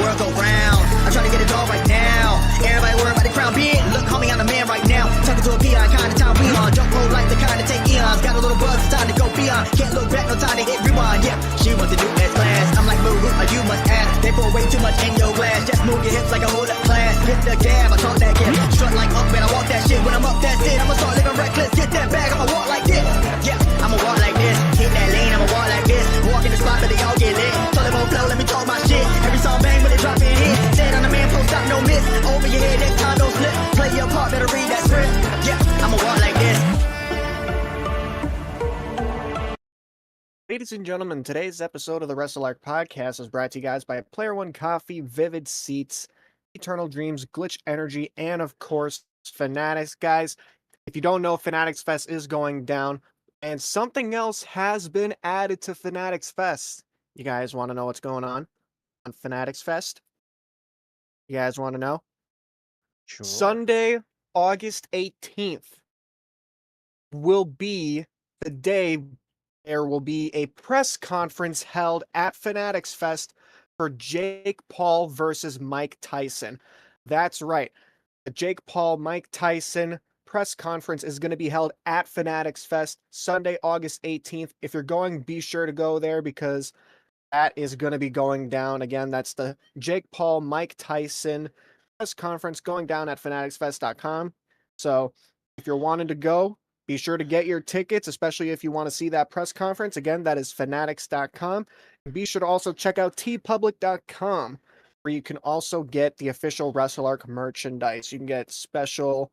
world go round. I'm trying to get it all right now. Everybody worry about the crown being. Look, homie, I'm the man right now. Talking to a peon, kind of time we on. Don't roll like the kind of take eons. Got a little buzz, it's time to go beyond. Can't look back, no time to hit rewind. Yeah, she wants to do that class. I'm like, boo, you must ask. They pour way too much in your glass. Just move your hips like a hold up class. Hit the gab, I talk that gab. Strut like up, man, I walk that shit. When I'm up, that's it. I'ma start living reckless. Get that bag, I'ma walk like this. Yeah, I'ma walk like this. Hit that lane, I'ma walk like this. Walk in the spot, but they all get lit. Told them on flow, let me talk my shit. Every song bang, but they drop in hit. Said on the man, post up, no miss. Over your head, next time, don't slip. Play your part, better read that script. Yeah, I'ma walk like this. Ladies and gentlemen, today's episode of the Wrestle Arc Podcast is brought to you guys by Player One Coffee, Vivid Seats, Eternal Dreams, Glitch Energy, and of course, Fanatics. Guys, if you don't know, Fanatics Fest is going down, and something else has been added to Fanatics Fest. You guys want to know what's going on Fanatics Fest? You guys want to know? Sure. Sunday, August 18th will be the day there will be a press conference held at Fanatics Fest for Jake Paul versus Mike Tyson. That's right. The Jake Paul, Mike Tyson press conference is going to be held at Fanatics Fest Sunday, August 18th. If you're going, be sure to go there because that is going to be going down. Again, that's the Jake Paul, Mike Tyson press conference going down at fanaticsfest.com. So if you're wanting to go, be sure to get your tickets, especially if you want to see that press conference. Again, that is fanatics.com. And be sure to also check out tpublic.com, where you can also get the official Wrestle Arc merchandise. You can get special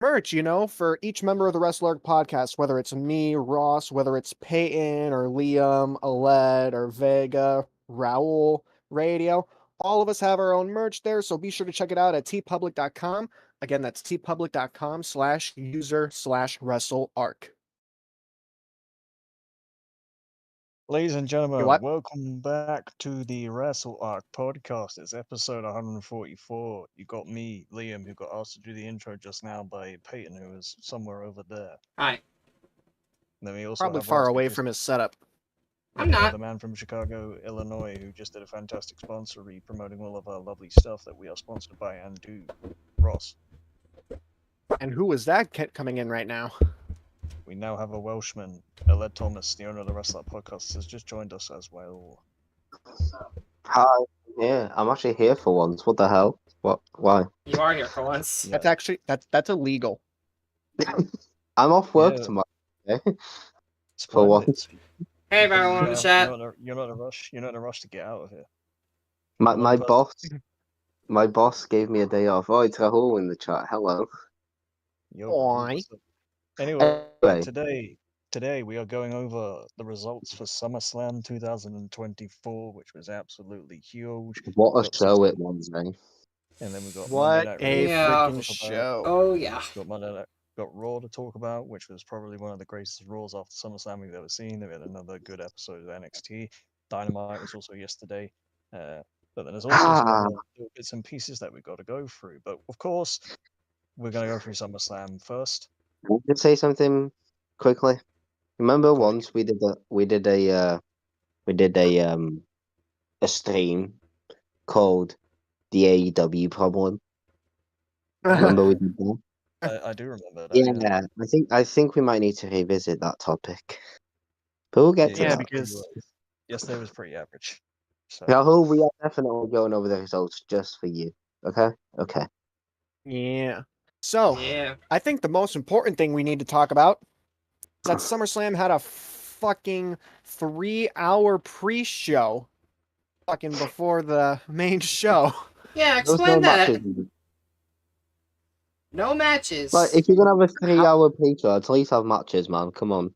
merch, for each member of the Wrestle Arc podcast, whether it's me, Ross, whether it's Peyton or Liam, Aled or Vega, Raul, Radio. All of us have our own merch there, so be sure to check it out at tpublic.com. Again, that's tpublic.com/user/WrestleArc. Ladies and gentlemen, what? welcome back to the Wrestle Arc Podcast. It's episode 144. You got me, Liam, who got asked to do the intro just now by Peyton, who is somewhere over there. Hi. Then we also Probably have far Ross, away because from his setup. I'm not. the man from Chicago, Illinois, who just did a fantastic sponsory promoting all of our lovely stuff that we are sponsored by and do. Ross. And who is that coming in right now? We now have a Welshman, Aled Thomas, the owner of the Wrestle Arc Podcast, has just joined us as well. Hi. Yeah, I'm actually here for once. What the hell? What? Why? You are here for once. Yeah. That's actually that's illegal. I'm off work Yeah. tomorrow. Okay? Splendid. once. Hey, everyone in the chat. You're not in a rush. You're not in a rush to get out of here. My One my boss gave me a day off. Oh, it's Rahul in the chat. Hello. Why? Anyway, Anyway, today we are going over the results for Summerslam 2024, which was absolutely huge. what a Got show it was, man. And then we got What Monday Night a Yeah. Raw to freaking talk about. show. Oh, yeah. Got Raw to talk about, which was probably one of the greatest Raws after SummerSlam we've ever seen. Then we had another good episode of NXT. Dynamite was also yesterday. But then there's also some other little bits and pieces that we've got to go through. But of course, we're going to go through SummerSlam first. Can I just say something quickly? Remember once we did a stream called the AEW problem? Remember we did that? I do remember that. Yeah, I think we might need to revisit that topic. But we'll get to Yeah, that. because Yesterday was pretty average. So Rahul, we are definitely going over the results just for you. Okay? Okay. yeah. So Yeah. I think the most important thing we need to talk about is that SummerSlam had a fucking 3-hour pre-show fucking before the main show. Yeah, There was explain that. matches. No matches. Like, if you're gonna have a 3-hour pre-show, at least have matches, man. Come on.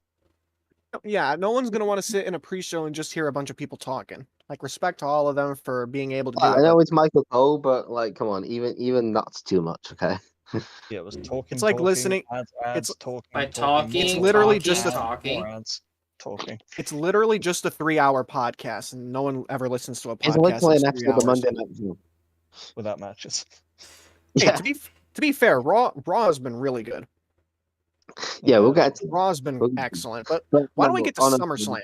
Yeah, no one's going to want to sit in a pre-show and just hear a bunch of people talking. Like, respect to all of them for being able to do I it. know it's Michael Cole, but like, come on, even that's too much. Okay. yeah, it was talking. It's like talking, listening- Ads, it's- talking. By talking, It's literally talking, just a- talking. more ads, talking. It's literally just a 3-hour podcast, and no one ever listens to a podcast. It's literally an that's 3 episode of hours. Monday Night Raw. Without matches. Hey, Yeah, to be fair, Raw has been really good. yeah, we'll get to Raw's been Well, excellent, but but why don't no, we get to honestly, SummerSlam?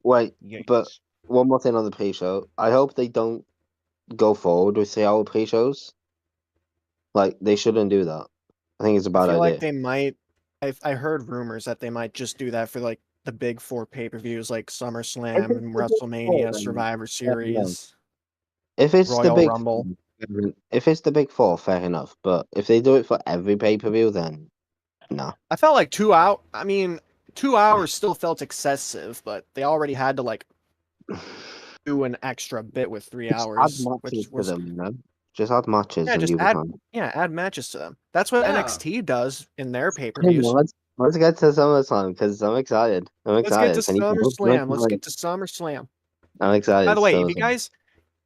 Wait, Yikes. but one more thing on the pre-show. I hope they don't go forward with 3-hour pre-shows. Like, they shouldn't do that. I think it's a I bad feel idea. like they might. I heard rumors that they might just do that for like the big 4 pay-per-views, like SummerSlam it's and the Big Four, WrestleMania, then Survivor Series, If it's the Royal big, Rumble. if it's the big 4, fair enough. But if they do it for every pay-per-view, then no. I felt like 2 hours. I mean, 2 hours still felt excessive, but they already had to like do an extra bit with 3 Just add hours, matches which to was them, you know? Just add matches yeah, and just you add can. add matches to them. That's what Yeah. NXT does in their Hey, pay-per-views. man, let's get to SummerSlam because I'm excited. I'm Let's get to excited. SummerSlam. Let's get to SummerSlam. I'm excited. By the way, so-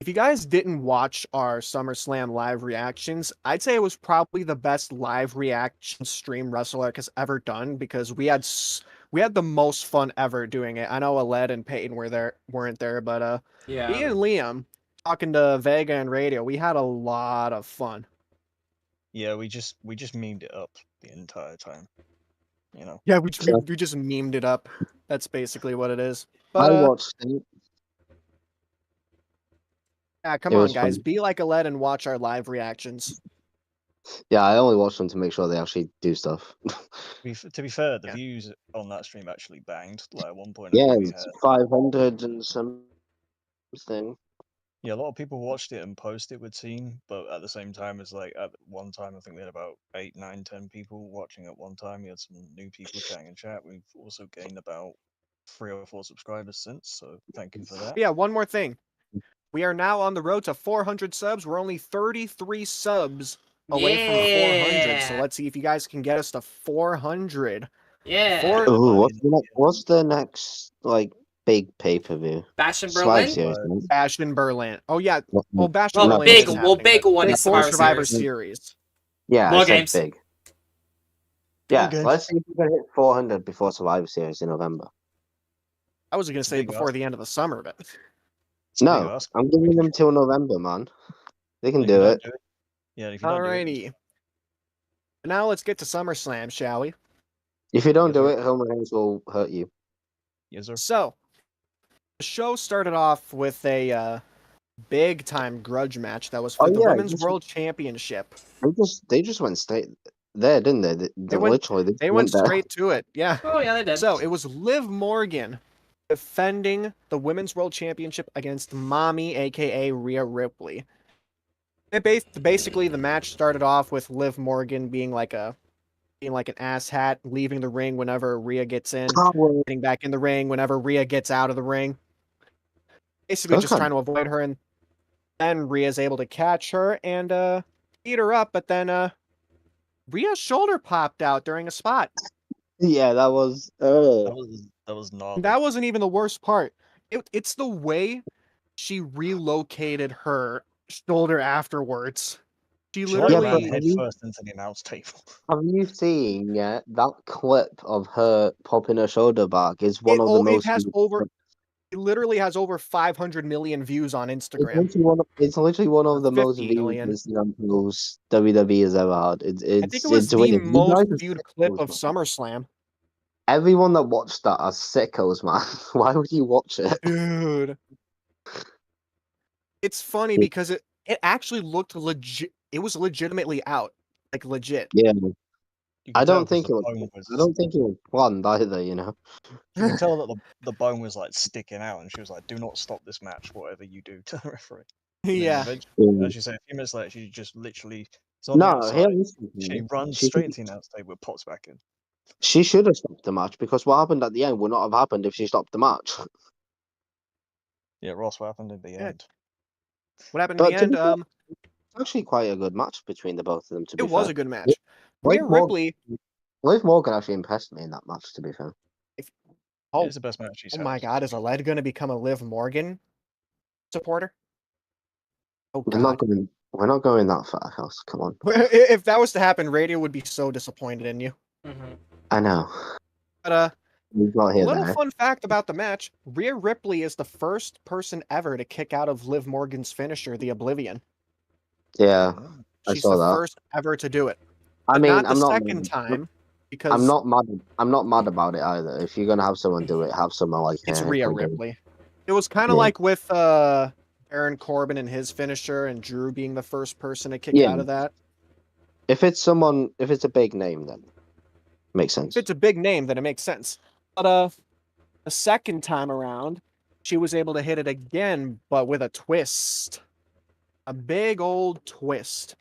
if you guys didn't watch our SummerSlam live reactions, I'd say it was probably the best live reaction stream Wrestle Arc has ever done because we had the most fun ever doing it. I know Aled and Peyton weren't there, but me Yeah. and Liam talking to Vega and Radio, we had a lot of fun. Yeah, we just memed it up the entire time. You know. Yeah, we just memed it up. That's basically what it is. I But watched it. yeah, come It on, was guys, fun. be like Aled and watch our live reactions. Yeah, I only watched them to make sure they actually do stuff. To be fair, the Yeah. views on that stream actually banged. Like at one point, I Yeah, think we it's had 500 and something. a lot of people watched it and posted it would seem, but at the same time, it's like at one time I think we had about 8, 9, 10 people watching at one time. We had some new people chatting in chat. We've also gained about 3 or 4 subscribers since, so thank you for that. Yeah, one more thing. We are now on the road to 400 subs. We're only 33 subs away from 400. So Yeah. let's see if you guys can get us to 400. Yeah. Ooh, what's the next like big pay-per-view? Bash in Survivor Berlin? Series, right? Bash in Berlin. Oh yeah. Well, Bash in Well, Berlin big- is well, happening, big but one before is Survivor Survivor Series. Series. Yeah, War I said games. big. Yeah, games. let's see if we can hit 400 before Survivor Series in November. I was gonna say Big before ask. the end of the summer, but It's a big No, ask. I'm giving them till November, man. They can If you do don't it. Yeah, if you don't do it, alrighty. Now let's get to SummerSlam, shall we? If you don't Yes, do sir. it, Roman Reigns will hurt you. yes, sir. So the show started off with a big time grudge match that was for Oh, the yeah, Women's this- World Championship. They just went straight there, didn't they? They went- literally They went there. straight to it. Yeah. Oh, yeah, they did. So it was Liv Morgan defending the Women's World Championship against Mommy, aka Rhea Ripley. Basically, the match started off with Liv Morgan being like an asshat, leaving the ring whenever Rhea gets in, Coward. getting back in the ring whenever Rhea gets out of the ring. Basically, That's just kind trying to avoid her, and then Rhea's able to catch her and beat her up. But then Rhea's shoulder popped out during a spot. Yeah, that was. That was gnarly. That wasn't even the worst part. It's the way she relocated her shoulder afterwards. She She like literally, ran head first into the announce table. Have you seen that clip of her popping her shoulder back? Is one of the most. it literally has over 500 million views on Instagram. It's literally one of the most 50 million. viewed examples WWE has ever had. I think it was the weird. You most guys are viewed clip sickos, of man. SummerSlam. Everyone that watched that are sickos, man. Why would you watch it? Dude. It's funny Yeah. because it actually looked legit. It was legitimately out. Like legit. Yeah, You can I tell don't 'cause think the it was. bone I don't think it was planned either. You know. You can tell that the bone was like sticking out, and she was like, "Do not stop this match, whatever you do," to the referee. And then Yeah. eventually, as you say, a few minutes later, she just literally is on the No, outside. here, listen to She me. runs She- straight into the announce table, pops back in. She should have stopped the match because what happened at the end would not have happened if she stopped the match. Yeah, Ross, what happened in the Yeah. end? What happened But in to the be end? fair, It's actually quite a good match between the both of them. To be It was fair, a good match. Liv Rhea Morgan- Ripley. Liv Morgan actually impressed me in that match. To be fair, Oh, It's the best match she's oh had. my God! Is Aled going to become a Liv Morgan supporter? Oh we're not God! going. We're not going that far, House. Come on. If that was to happen, Radio would be so disappointed in you. Mhm. I know. But We've got here little there. fun fact about the match: Rhea Ripley is the first person ever to kick out of Liv Morgan's finisher, the Oblivion. Yeah, I She's saw the that. first ever to do it. I But mean, not the I'm not. second time because I'm not mad. I'm not mad about it either. If you're gonna have someone do it, have someone like it's her Rhea who can- Ripley. It was kind of Yeah. like with Baron Corbin and his finisher, and Drew being the first person to kick Yeah. out of that. If it's a big name, then makes sense. If it's a big name, then it makes sense. But the second time around, she was able to hit it again, but with a twist. A big old twist.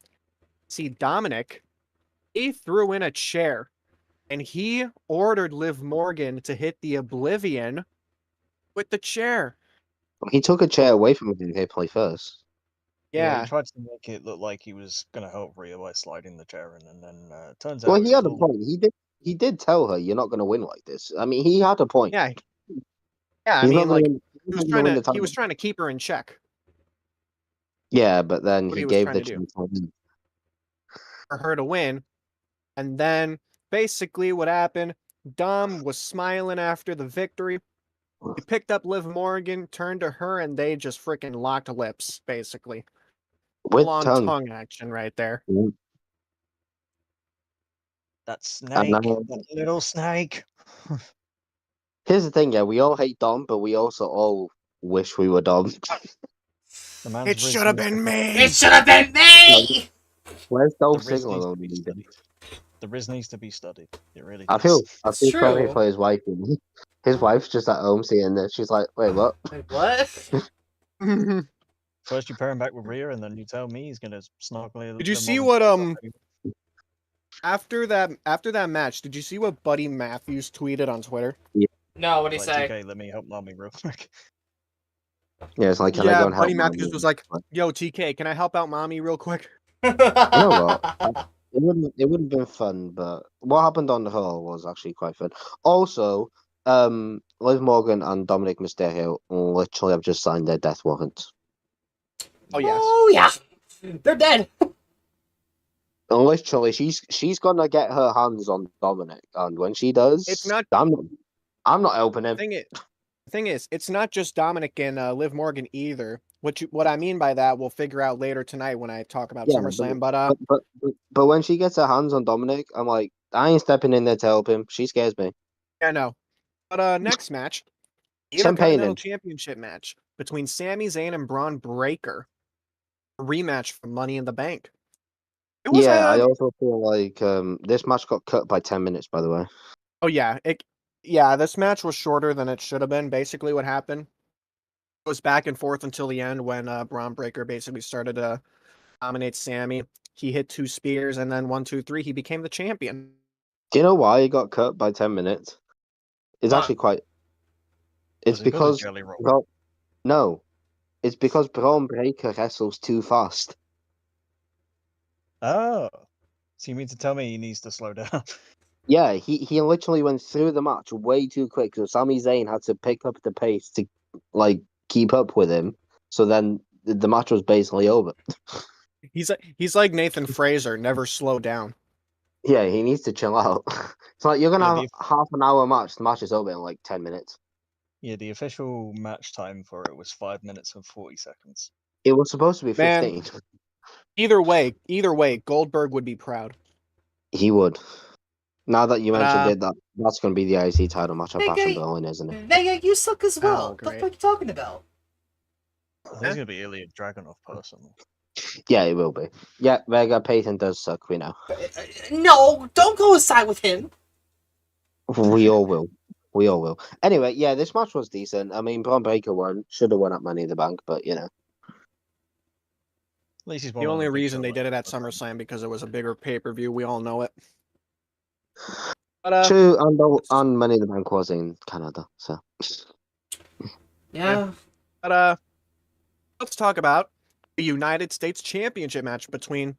See, Dominic, he threw in a chair, and he ordered Liv Morgan to hit the Oblivion with the chair. He took a chair away from him to play first. Yeah. He tried to make it look like he was going to help Rhea by sliding the chair in, and then turns Well, out he it had was a all- point. He did tell her, "You're not going to win like this." I mean, he had a point. Yeah. Yeah, I He's not mean, gonna like, win- he's he not was gonna trying win to the he was title. trying to keep her in check Yeah, but then what he he was gave trying the to do. chance to him. for her to win. And then basically what happened, Dom was smiling after the victory. He picked up Liv Morgan, turned to her, and they just freaking locked lips, basically. with Full-on tongue. tongue action right there. that And snake, now, that little snake. here's the thing, yeah, we all hate Dom, but we also all wish we were Dom. The man's It should have been me. It should have been me! Where's Dolph The Riz Ziggler needs when to we be need him? studied. The Riz needs to be studied. It really I does. feel It's sorry true. for his wife. His wife's just at home seeing this. She's like, "Wait, what?" Wait, what? First you pair him back with Rhea, and then you tell me he's gonna snuggle. Did you see what after that match, did you see what Buddy Matthews tweeted on Twitter? No, what'd he say? Okay, let me help mommy real quick. Yeah, it's like, can I go Yeah, and help? Buddy Matthews Mommy? was like, "Yo, TK, can I help out mommy real quick?" You know what? It wouldn't have been fun, but what happened on the whole was actually quite fun. Also, Liv Morgan and Dominic Mysterio literally have just signed their death warrants. Oh yes. Oh, yeah. They're dead. And literally, she's gonna get her hands on Dominic, and when she does, It's not- I'm not helping him. The thing is, it's not just Dominic and Liv Morgan either. What I mean by that, we'll figure out later tonight when I talk about Yeah, SummerSlam. But when she gets her hands on Dominic, I'm like, I ain't stepping in there to help him. She scares me. I know. But next match, Champagne Intercontinental in. Championship match between Sami Zayn and Braun Breaker. A rematch for Money in the Bank. It was I also feel like this match got cut by 10 minutes, by the way. Oh yeah, this match was shorter than it should have been. Basically, what happened was back and forth until the end when Braun Breaker basically started to dominate Sammy. He hit 2 spears, and then 1, 2, 3, he became the champion. Do you know why it got cut by 10 minutes? It's Why? actually quite. It's Does he got a because. jelly roll? No. It's because Braun Breaker wrestles too fast. Oh, so you mean to tell me he needs to slow down? Yeah, he literally went through the match way too quick, so Sami Zayn had to pick up the pace to keep up with him. So then the match was basically over. He's like Nathan Fraser, never slow down. Yeah, he needs to chill out. It's like you're gonna Yeah, have a half an hour match. The match is over in like 10 minutes. Yeah, the official match time for it was 5 minutes and 40 seconds. It was supposed to be Man. 15. Either way, Goldberg would be proud. He would. Now that you But, mentioned it, that's going to be the IC title match of Hey, Bash and guy- Berlin, isn't it? Nigga, you suck as well. Oh, What the fuck great. are you talking about? I think it's gonna be Ilya Dragunov personally. Yeah, it will be. Yeah, Vega Payton does suck, we know. No, don't go aside with him. We all will. We all will. Anyway, yeah, this match was decent. I mean, Braun Breaker won. Should have won at Money in the Bank, but you know. At least he's The one of only big reason show they did it at legends. SummerSlam because it was a bigger pay-per-view. We all know it. But True, and Money in the Bank was in Canada, so. Yeah. But let's talk about the United States Championship match between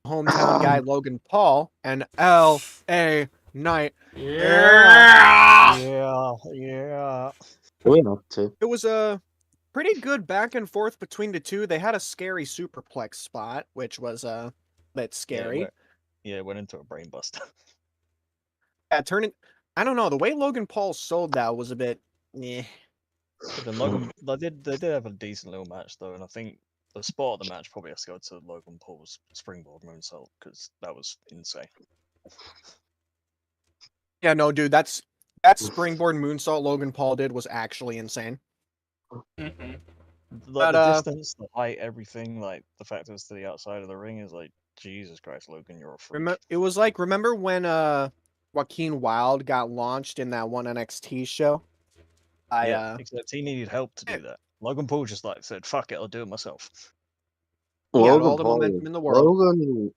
hometown guy Logan Paul and L.A. Knight. Yeah. Yeah. We know, too. It was a pretty good back and forth between the two. They had a scary superplex spot, which was a bit scary. Yeah, it went into a brain buster. Yeah, I don't know. The way Logan Paul sold that was a bit. Eh. But then Logan, they did have a decent little match though, and I think the spot of the match probably has to go to Logan Paul's springboard moonsault because that was insane. Yeah, no, dude, that springboard moonsault Logan Paul did was actually insane. Mm-hmm. Like But, the distance, the height, everything, like the fact that it's to the outside of the ring is like, Jesus Christ, Logan, you're a freak. It was like, remember when Joaquin Wilde got launched in that one NXT show? Yeah, except he needed help to do that. Logan Paul just like said, "Fuck it, I'll do it myself." He had all Logan the Paul. momentum in the world.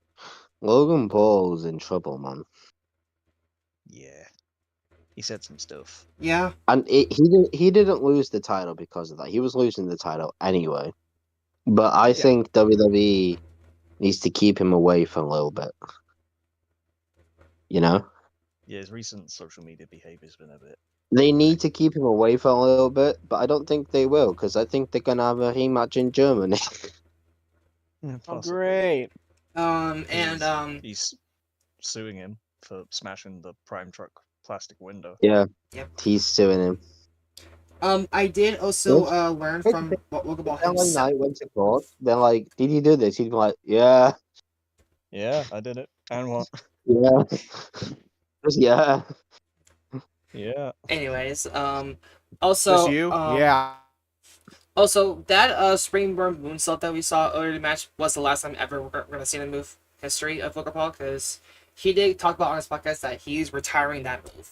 Logan Paul's in trouble, man. Yeah, he said some stuff. Yeah. And he didn't lose the title because of that. He was losing the title anyway. But I think WWE needs to keep him away for a little bit. You know? Yeah, his recent social media behavior's been a bit. They need to keep him away for a little bit, but I don't think they will, because I think they're gonna have a rematch in Germany. Oh, Possibly. great. He's suing him for smashing the Prime Truck plastic window. Yeah. Yep. He's suing him. I did also learn from Logan Paul Then himself. Knight went to court. They're like, "Did you do this?" He'd be like, "Yeah, Yeah, I did it. And what? yeah, just yeah." Yeah. Anyways, Was also you? Yeah. Also, that springboard moonsault that we saw earlier in the match was the last time ever we're gonna see the move history of Logan Paul, because he did talk about on his podcast that he's retiring that move.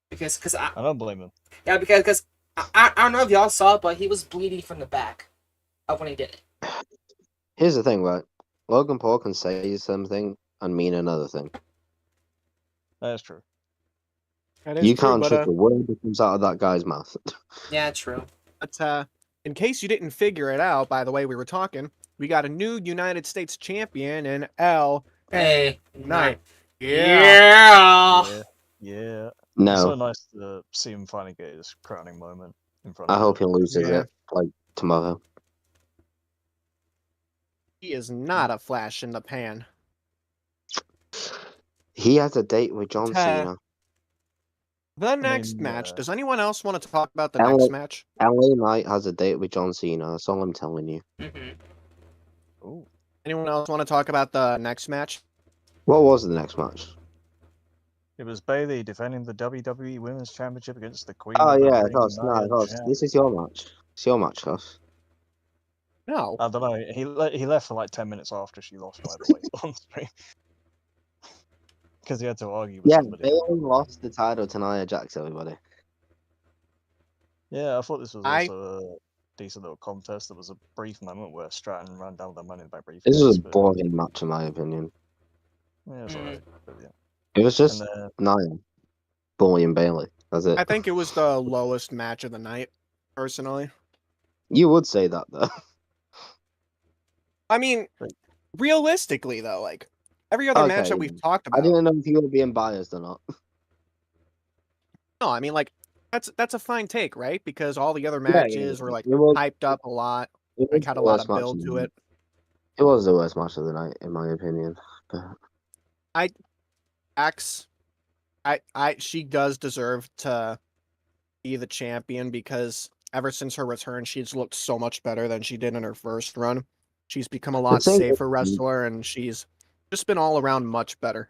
Because I don't blame him. yeah, because I don't know if y'all saw it, but he was bleeding from the back of when he did it. Here's the thing, right? Logan Paul can say something and mean another thing. That's true. That is You true, can't but, trust a word that comes out of that guy's mouth. Yeah, true. but in case you didn't figure it out, by the way we were talking, we got a new United States champion in Hey, Knight. Yeah. Yeah. It's No, so nice to see him finally get his crowning moment in front I of hope he loses Yeah. it like tomorrow. He is not a flash in the pan. He has a date with John Cena. The next match. Does anyone else want to talk about the LA next match? LA Knight has a date with John Cena. That's all I'm telling you. Mm-hmm. Ooh. Anyone else want to talk about the next match? What was the next match? It was Bayley defending the WWE Women's Championship against the Queen Oh of the yeah, Ring, Hoss. No, Nia Hoss. Jax. This is your match. It's your match, Hoss. No. I don't know. He left for like 10 minutes after she lost, by the way, on screen. Because he had to argue with Yeah, somebody. Bayley lost the title to Nia Jax, everybody. Yeah, I thought this was I- also a decent little contest. There was a brief moment where Stratton ran down with the money in the bank briefcase. This was a but- boring match, in my opinion. Yeah, it's alright. But yeah. It was just And Nia bullying Bayley. That's it. I think it was the lowest match of the night, personally. You would say that, though. I mean, Right. realistically, though, like, every other match Okay, that we've talked I about. didn't know if you were being biased or not. No, I mean, like, that's a fine take, right? Because all the other Yeah, matches yeah, were, like, it was- hyped up a lot. It Like, was had the a lot worst of match build of to the it. It was the worst match of the night, in my opinion. But Axe, she does deserve to be the champion, because ever since her return, she's looked so much better than she did in her first run. She's become a lot thing is- safer wrestler, and she's just been all around much better.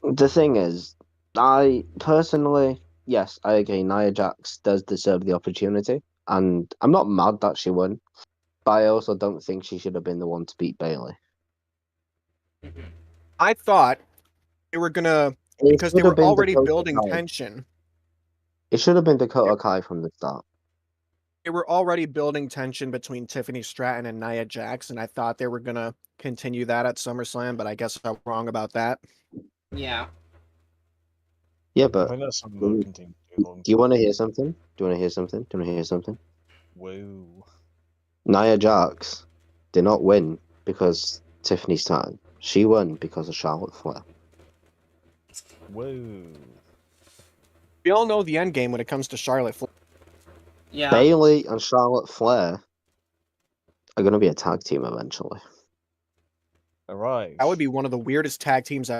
the thing is, I personally, yes, I agree. Nia Jax does deserve the opportunity, and I'm not mad that she won, but I also don't think she should have been the one to beat Bayley. Mm-hmm. I thought they were gonna, It because they should have were been already Dakota building Kai. tension. It should have been Dakota Kai from the start. They were already building tension between Tiffany Stratton and Nia Jax, and I thought they were gonna continue that at SummerSlam, but I guess I'm wrong about that. Yeah. Yeah, I but think that's something they'll continue to do long do you want to term. hear something? Do you want to hear something? Do you want to hear something? Whoa. Nia Jax did not win because Tiffany Stratton. She won because of Charlotte Flair. Whoa. We all know the end game when it comes to Charlotte Flair. Yeah. Bayley and Charlotte Flair are going to be a tag team eventually. Alright. That would be one of the weirdest tag teams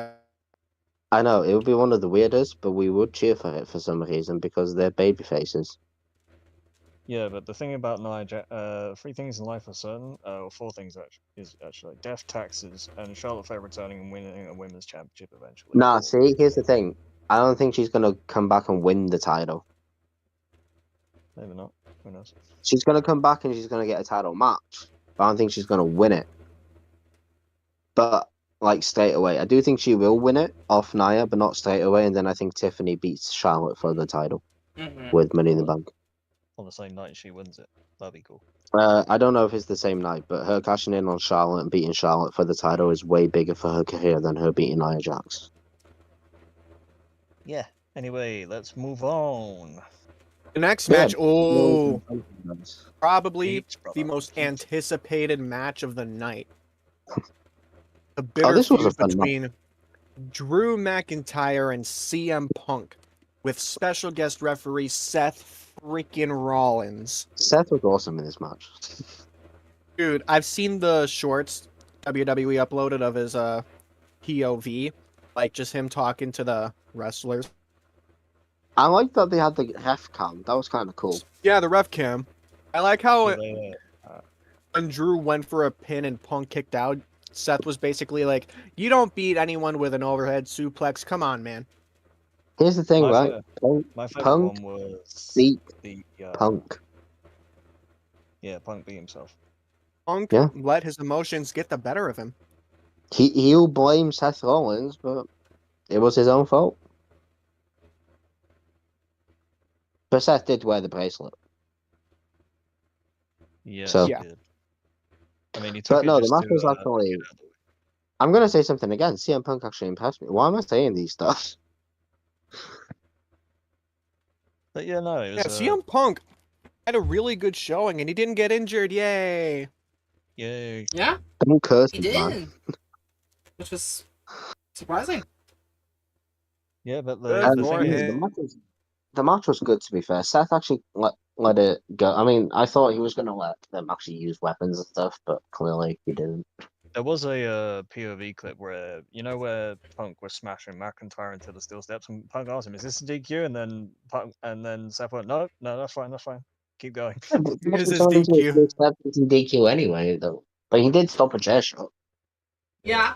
I know, it would be one of the weirdest, but we would cheer for it for some reason because they're baby faces. Yeah, but the thing about Nia, 3 things in life are certain, or 4 things is actually death, taxes, and Charlotte Flair returning and winning a women's championship eventually. Nah, see, here's the thing. I don't think she's going to come back and win the title. Maybe not. Who knows? She's going to come back and she's going to get a title match. But I don't think she's going to win it. But, like, straight away. I do think she will win it off Nia, but not straight away. And then I think Tiffany beats Charlotte for the title with Money in the Bank. On the same night she wins it. That'd be cool. I don't know if it's the same night, but her cashing in on Charlotte and beating Charlotte for the title is way bigger for her career than her beating Nia Jax. Yeah. Anyway, let's move on. The next Yeah. match, probably Peach, the brother. most anticipated match of the night. The Oh, bitter this was a feud fun match. between Drew McIntyre and CM Punk, with special guest referee Seth freaking Rollins. Seth was awesome in this match. Dude, I've seen the shorts WWE uploaded of his POV, like just him talking to the wrestlers. I like that they had the ref cam. That was kind of cool. Yeah, the ref cam. I like how Yeah, when Drew went for a pin and Punk kicked out, Seth was basically like, "You don't beat anyone with an overhead suplex. Come on, man." Here's the thing, My right? my favorite Punk one was beat the Punk. Yeah, Punk beat himself. Punk Yeah. let his emotions get the better of him. He'll blame Seth Rollins, but it was his own fault. But Seth did wear the bracelet. Yes, So- he Yeah. did. I mean, he took But it no, the just match to, was actually. get out of the way. I'm gonna say something again. CM Punk actually impressed me. Why am I saying these stuff? But yeah, no, it was. Yeah, CM Punk had a really good showing, and he didn't get injured. Yay! Yay. Yeah, Don't curse he me, man. did. Which was surprising. Yeah, but Good the for thing is, him. The match was good, to be fair. Seth actually let it go. I mean, I thought he was gonna let them actually use weapons and stuff, but clearly he didn't. there was a POV clip where where Punk was smashing McIntyre into the steel steps, and Punk asked him, "Is this a DQ?" And then Seth went, "No, that's fine, keep going." Here's his DQ. DQ anyway, though. But he did stop a chair shot. Yeah,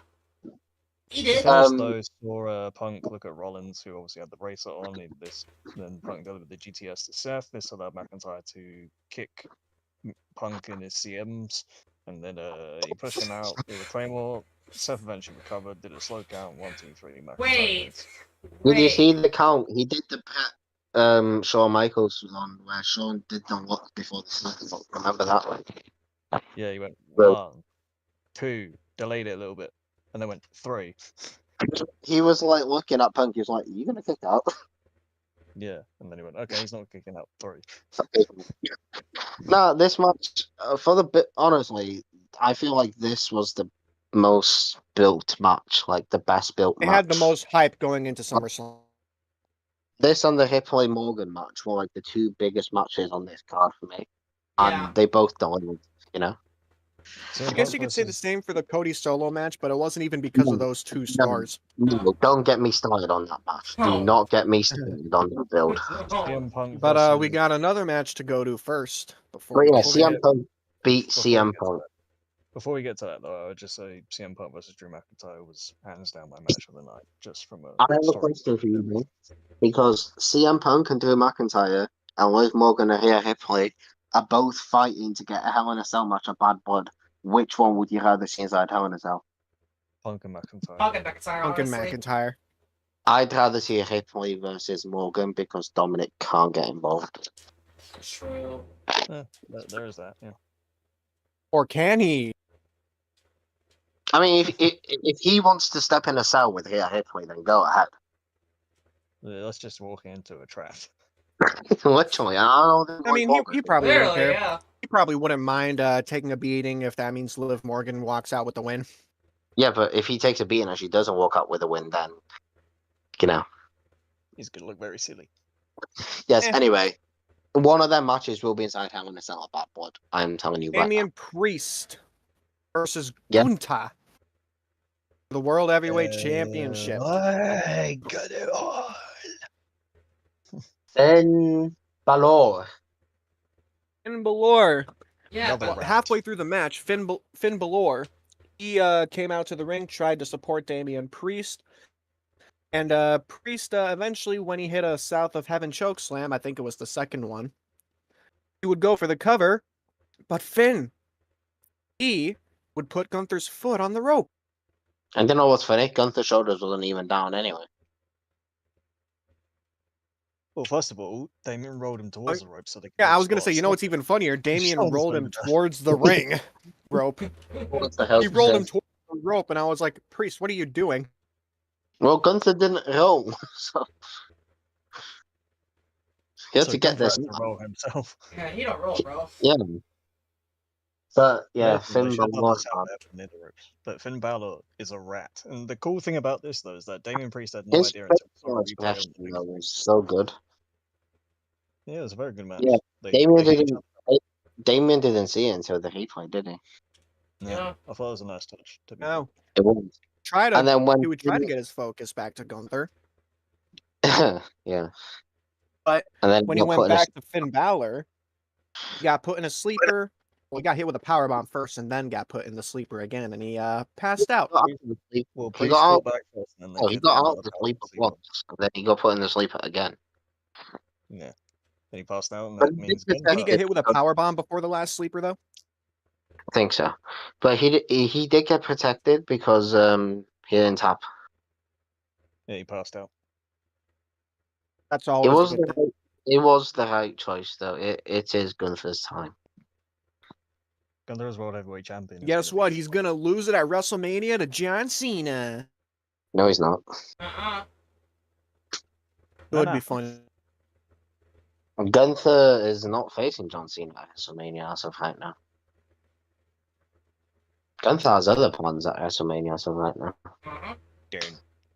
he did. First, though, saw Punk look at Rollins, who obviously had the bracelet on. Then Punk delivered the GTS to Seth. This allowed McIntyre to kick Punk in his CMs, and then he pushed him out with a Claymore. Seth eventually recovered, did a slow count, 1, 2, 3. McIntyre Wait. wins. Did you see the count? He did the bet Shawn Michaels was on, where Shawn did the look before the snap. Remember that one? Yeah, he went Well- 1, 2, delayed it a little bit, and then went 3. He was like looking at Punk. He was like, "Are you gonna kick out?" Yeah, and then he went, "Okay, he's not kicking out 3." No, this match for the bit. Honestly, I feel like this was the most built match, like the best built They match. had the most hype going into SummerSlam. This and the Hipley Morgan match were like the two biggest matches on this card for me, Yeah. and they both delivered. You know, CM I guess Punk you could say the versus- same for the Cody Solo match, but it wasn't even because of those two stars. no, don't get me started on that match. Oh. Do not get me started on the build. CM Punk But we versus- got another match to go to first. Before But we yeah, get to CM it. Punk beat Before CM we get to Punk. Before we get to that, though, I would just say CM Punk versus Drew McIntyre was hands down my match of the night, just from a I have a story. question for you, man. Because CM Punk and Drew McIntyre and Liv Morgan and Rhea Ripley are both fighting to get a Hell in a Cell match of Bad Blood. Which one would you rather see inside Hell in a Cell? Punk and McIntyre. Punk and McIntyre, Punk and honestly. McIntyre. I'd rather see Ripley versus Morgan because Dominic can't get involved. True. There is that, yeah. Or can he? I mean, if he wants to step in a cell with Rhea Ripley, then go ahead. Let's just walk into a trap. Literally, I don't think I mean, he probably wouldn't Literally, care. yeah. He probably wouldn't mind taking a beating if that means Liv Morgan walks out with the win. Yeah, but if he takes a beating and she doesn't walk out with a win, then you know. He's gonna look very silly. Yes. Eh. Anyway, one of them matches will be inside Hell in a Cell of Bad Blood. I'm telling you right now. Damian Priest versus Yeah. Gunta. The World Heavyweight Championship. I got it all. Finn Balor. Finn Balor. Yeah, Another but round. Halfway through the match, Finn Balor, he came out to the ring, tried to support Damian Priest. And Priest eventually, when he hit a South of Heaven choke slam, I think it was the second one, he would go for the cover, but Finn, he would put Gunther's foot on the rope. And you know what's funny? Gunther's shoulders wasn't even down anyway. Well, first of all, Damien rolled him towards the rope so they could Yeah, get I a was gonna spot say, you know stop. what's even funnier? Damien shoulders rolled don't him matter. towards the ring rope. What the hell? He rolled him towards the rope, and I was like, Priest, what are you doing? Well, Gunther didn't roll, so he had So to get Gunther this. had to roll himself. Yeah, he don't roll, bro. Yeah. But yeah, They Finn should have done Balor. this out there for near the ropes. But Finn Balor is a rat. And the cool thing about this, though, is that Damien Priest had no His idea until he saw a Balor's replay match on the was so good. Yeah, it was a very good match. Yeah, They Damien hit each didn't. Damien didn't see it until the replay, did he? other. Yeah, Yeah. I thought it was a nice touch. To be No. It was. Try to And then when he would try to get his focus back to Gunther. yeah, But and then when he went back to Finn Balor, he got put in a sleeper. Well, he got hit with a powerbomb first and then got put in the sleeper again, and he passed out. Well, he Priest got fought out. back first, and then Oh, they he did got another out the power sleeper sleeper. once, and then he got put in the sleeper again. Yeah. Then he passed out, and But that he means did Didn't he get hit with a Good. powerbomb before the last sleeper, though? I think so, but he did get protected because he didn't tap. Yeah, he passed out. That's It always was a good thing. it was the right choice though. It is Gunther's time. Gunther is World Heavyweight Champion. It's Guess gonna be what? He's gonna lose it at WrestleMania to John Cena. No, he's not. It would be fun. Gunther is not facing John Cena at WrestleMania as of right now. Gunther has other plans at WrestleMania as of right now. Dun,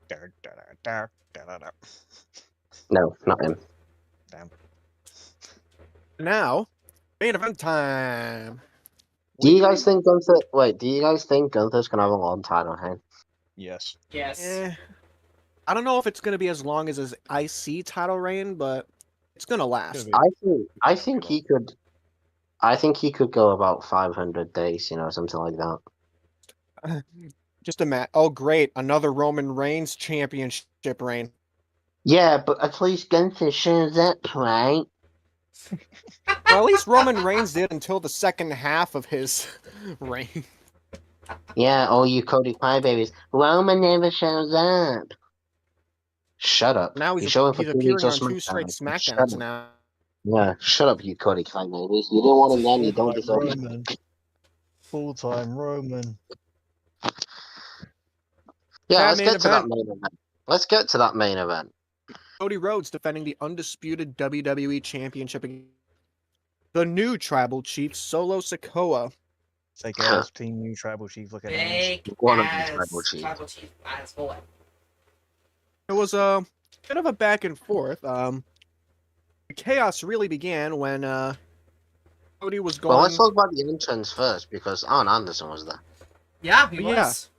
dun, dun, dun, dun, dun, dun. No, not him. Damn. Now, main event time. Do you guys think Gunther? Wait, do you guys think Gunther's gonna have a long title reign? Yes. Yes. Eh, I don't know if it's gonna be as long as his IC title reign, but it's gonna last. I think he could. I think he could go about 500 days, something like that. Just a match. Oh, great! Another Roman Reigns championship reign. Yeah, but at least Gunther shows up, right? Well, at least Roman Reigns did until the second half of his reign. Yeah, all you Cody crybabies. Roman never shows up. Shut up. Now You're he's showing for 2 appearing weeks on on 2 straight SmackDown. Shut SmackDowns up. now. Yeah, shut up, you Cody crybabies. You didn't want him then, you don't deserve it. Roman. Full-time Roman. Yeah, Yeah, let's main get to that event. main event. Let's get to that main event. Cody Rhodes defending the undisputed WWE Championship against the new Tribal Chief Solo Sikoa. Take ass, Team New Tribal Chief looking ass. Big One of the ass Tribal Chief. Tribal Chief ass boy. It was a bit of a back and forth. The chaos really began when Cody was going. Well, let's talk about the entrance first, because Arn Anderson was there. Yeah, he Yeah. was.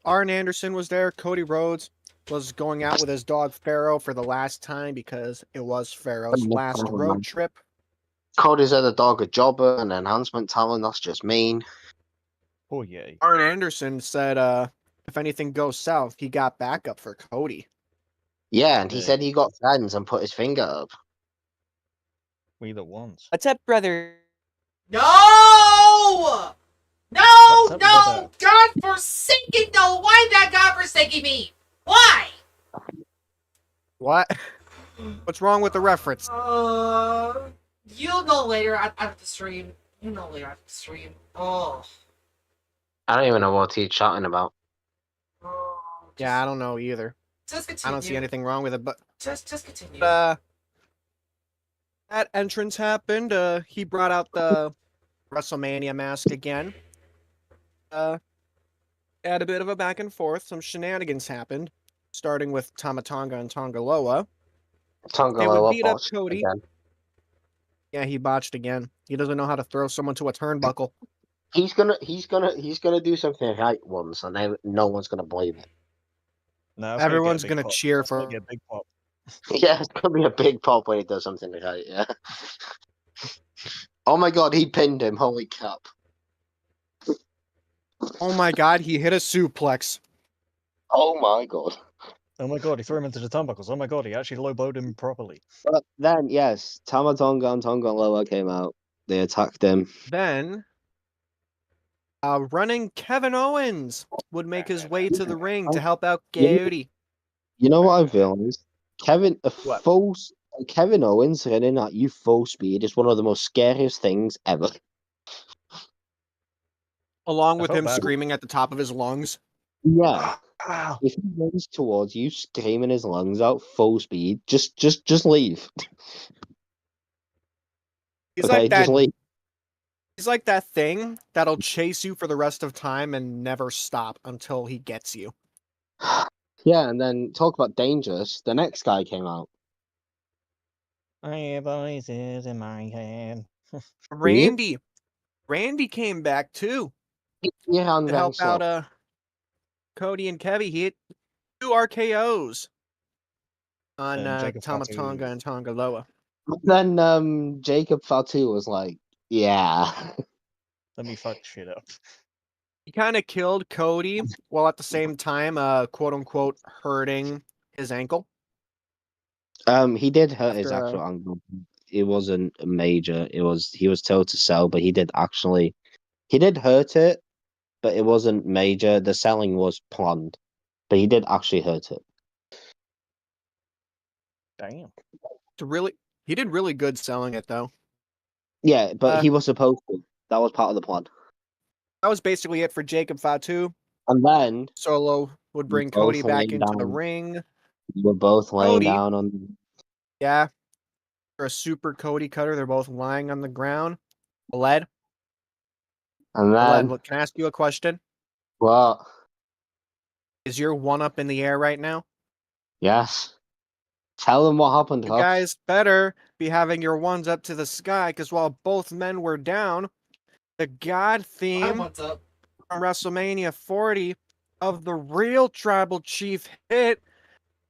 Arn Anderson was there. Cody Rhodes was going out with his dog Pharaoh for the last time because it was Pharaoh's last road trip. Cody's had a dog a jobber, an enhancement talent, that's just mean. Oh, yeah. Arn Anderson said if anything goes south, he got backup for Cody. Yeah, and he Yeah. said he got friends and put his finger up. We the ones. What's up, brother? No! No! What's up, No! brother? God forsaken! No! Why that God forsaken me? Why? What? What's wrong with the reference? You'll know later after the stream. You know later after the stream. Oh. I don't even know what he's chatting about. Yeah, I don't know either. Just continue. I don't see anything wrong with it, but Just continue. that entrance happened. He brought out the WrestleMania mask again. Had a bit of a back and forth. Some shenanigans happened, starting with Tama Tonga and Tongaloa. Tongaloa beat up botched Cody. again. Yeah, he botched again. He doesn't know how to throw someone to a turnbuckle. He's gonna do something right once, and no one's gonna believe it. No, it's Everyone's get a big gonna pop. cheer It's for- get a big pop. Yeah, it's gonna be a big pop when he does something right. Yeah. Oh my god, he pinned him! Holy crap! Oh my god, he hit a suplex. Oh my god! Oh my god, he threw him into the turnbuckles. Oh my god, he actually low blowed him properly. But then, yes, Tama Tonga and Tongaloa came out. They attacked him. Then, running Kevin Owens would make his way to the ring to help out Coyote. You know what I've realized? What? Kevin Owens running at you full speed is one of the most scariest things ever. Along I with felt him bad. screaming at the top of his lungs. Yeah. Wow. If he runs towards you, screaming his lungs out full speed, just leave. He's Okay, like just that. leave. He's like that thing that'll chase you for the rest of time and never stop until he gets you. Yeah, and then talk about dangerous. The next guy came out. I have voices in my head. Randy came back too Yeah, to help out Cody and Kevy. He hit 2 RKOs on Jacob Tama Fatu. Tonga and Tongaloa. Then Jacob Fatu was like, yeah. Let me fuck shit up. He kind of killed Cody while at the same time, quote unquote, hurting his ankle. He did hurt his After, actual ankle. It wasn't major. He was told to sell, but he did hurt it, but it wasn't major. The selling was planned, but he did actually hurt it. Damn. He did really good selling it though. Yeah, but he was supposed to. That was part of the plan. That was basically it for Jacob Fatu. And then Solo would bring both Cody back laying into the down. ring. we're both laying Cody. down on. Yeah. For a super Cody cutter, they're both lying on the ground. Bled. And Bled, then can I ask you a question? what? Is your one up in the air right now? Yes. Tell them what happened, You Huff. guys better be having your ones up to the sky, because while both men were down, the God My theme one's up. from WrestleMania 40 of the real Tribal Chief hit,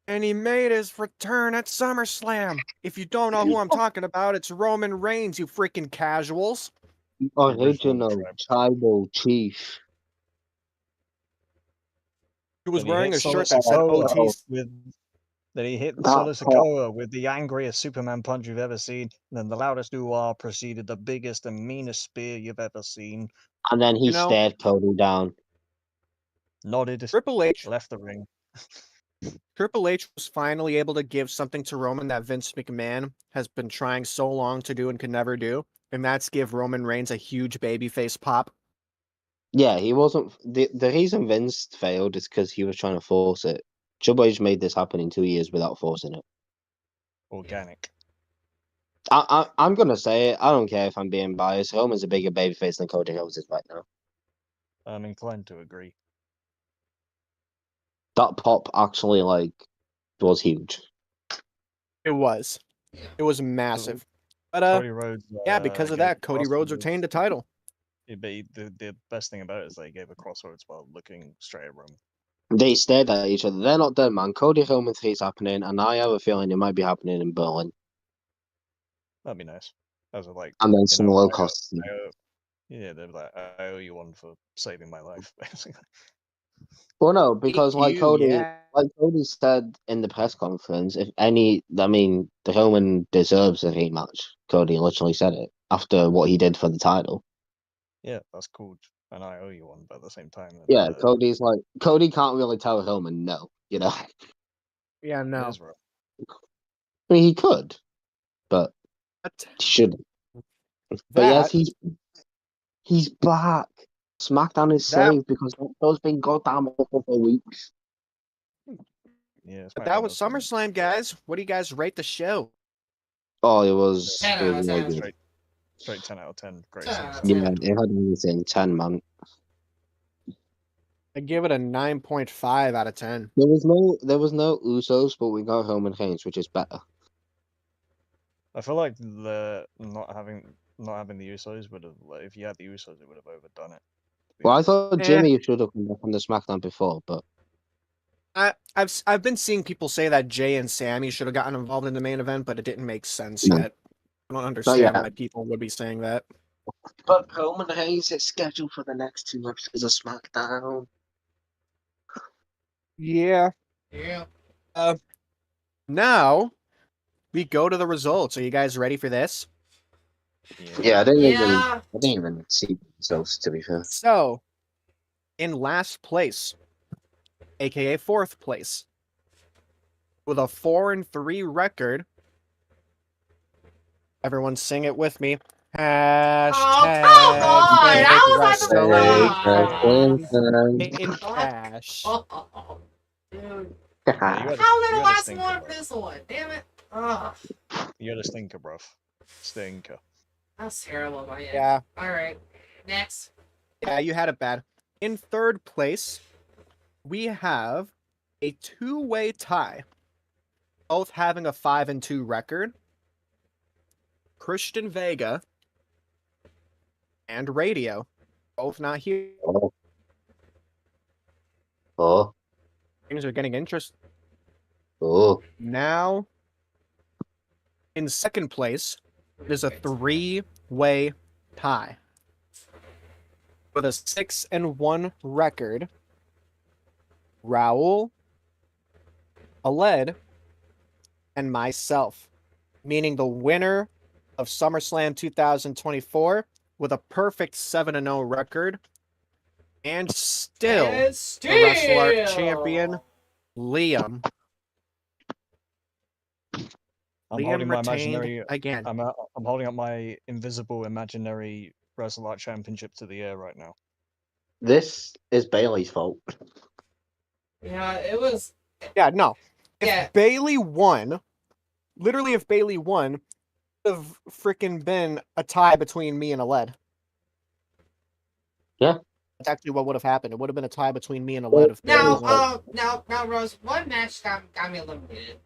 and he made his return at SummerSlam. If you don't know who I'm talking about, it's Roman Reigns, you freaking casuals. Original tribal chief. He was Then he wearing hit a shirt Solo that said Sikoa OT. Then he hit That Solo pop. Sikoa with the angriest Superman punch you've ever seen. And then the loudest ooh-ah proceeded the biggest and meanest spear you've ever seen. And then he You know- stared Cody down. Nodded, Triple H left the ring. was finally able to give something to Roman that Vince McMahon has been trying so long to do and could never do, and that's give Roman Reigns a huge babyface pop. Yeah, he wasn't. The reason Vince failed is because he was trying to force it. Triple H made this happen in 2 years without forcing it. Organic. I'm gonna say it. I don't care if I'm being biased. Roman's a bigger babyface than Cody Rhodes is right now. I'm inclined to agree. That pop actually was huge. It was. Yeah. It was massive. But Cody Rhodes. yeah, because of gave that, a Cody Rhodes crossroads. retained the title. Yeah, but the best thing about it is they gave a crossroads while looking straight at Roman. They stared at each other. They're not done, man. Cody Roman 3 is happening, and I have a feeling it might be happening in Berlin. That'd be nice. As a like, And then you some know, low I cost. owe- yeah, they're like, I owe you one for saving my life, basically. Well, no, because Cody said in the press conference, the Roman deserves a rematch. Cody literally said it after what he did for the title. Yeah, that's cool, and I owe you one, but at the same time, Yeah, Cody can't really tell Roman no, you know. Yeah, it no. is rough. I mean, he could, but he shouldn't. But yes, he's back. SmackDown is That- safe because those been goddamn awful for weeks. Yeah, But that was SummerSlam, guys. What do you guys rate the show? Oh, it was 10 out of really 10. good. Straight 10 out of 10. Great 10 out of stuff. 10. Yeah, it had everything. 10, man. I give it a 9.5 out of 10. There was no Usos, but we got Roman Reigns, which is better. I feel like the not having the Usos would have, like, if you had the Usos, it would have overdone it. Well, I thought Eh. Jimmy should have come back on the SmackDown before, but I've been seeing people say that Jay and Sammy should have gotten involved in the main event, but it didn't make sense No. yet. I don't understand yet. why people would be saying that. But Roman Reigns is scheduled for the next 2 episodes of SmackDown. Yeah. Yeah. Now we go to the results. Are you guys ready for this? Yeah, I Yeah. didn't even see those, to be fair. So, in last place, aka fourth place, with a 4-3 record. Everyone sing it with me. Hashtag come on! Big I was Wrestling like, in cash. Oh, dude. Yeah, How you am had I a gonna watch stinker, more of bro. this one? Damn it. Ugh. You had a stinker, bruv. Stinker. That's terrible on my end. Yeah, Alright. Next. yeah, you had it bad. In third place, we have a two-way tie, both having a 5-2 record. Christian Vega and Radio, both not here. Oh. Oh. Things are getting interesting. Oh. Now, in second place, it is a three-way tie with a 6-1 record. Raul, Aled, and myself, meaning the winner of SummerSlam 2024 with a perfect 7-0 record, and still the Wrestle Arc champion, Liam. I'm Liam holding my retained imaginary. again. I'm holding up my invisible imaginary Wrestle Arc Championship to the air right now. This is Bailey's fault. Yeah, it was. Yeah, no. If Yeah. Bailey won, literally if Bailey won, it would have freaking been a tie between me and Aled. Yeah. That's actually what would have happened. It would have been a tie between me and Aled if Bailey Now, won. now, Rose, one match got me eliminated.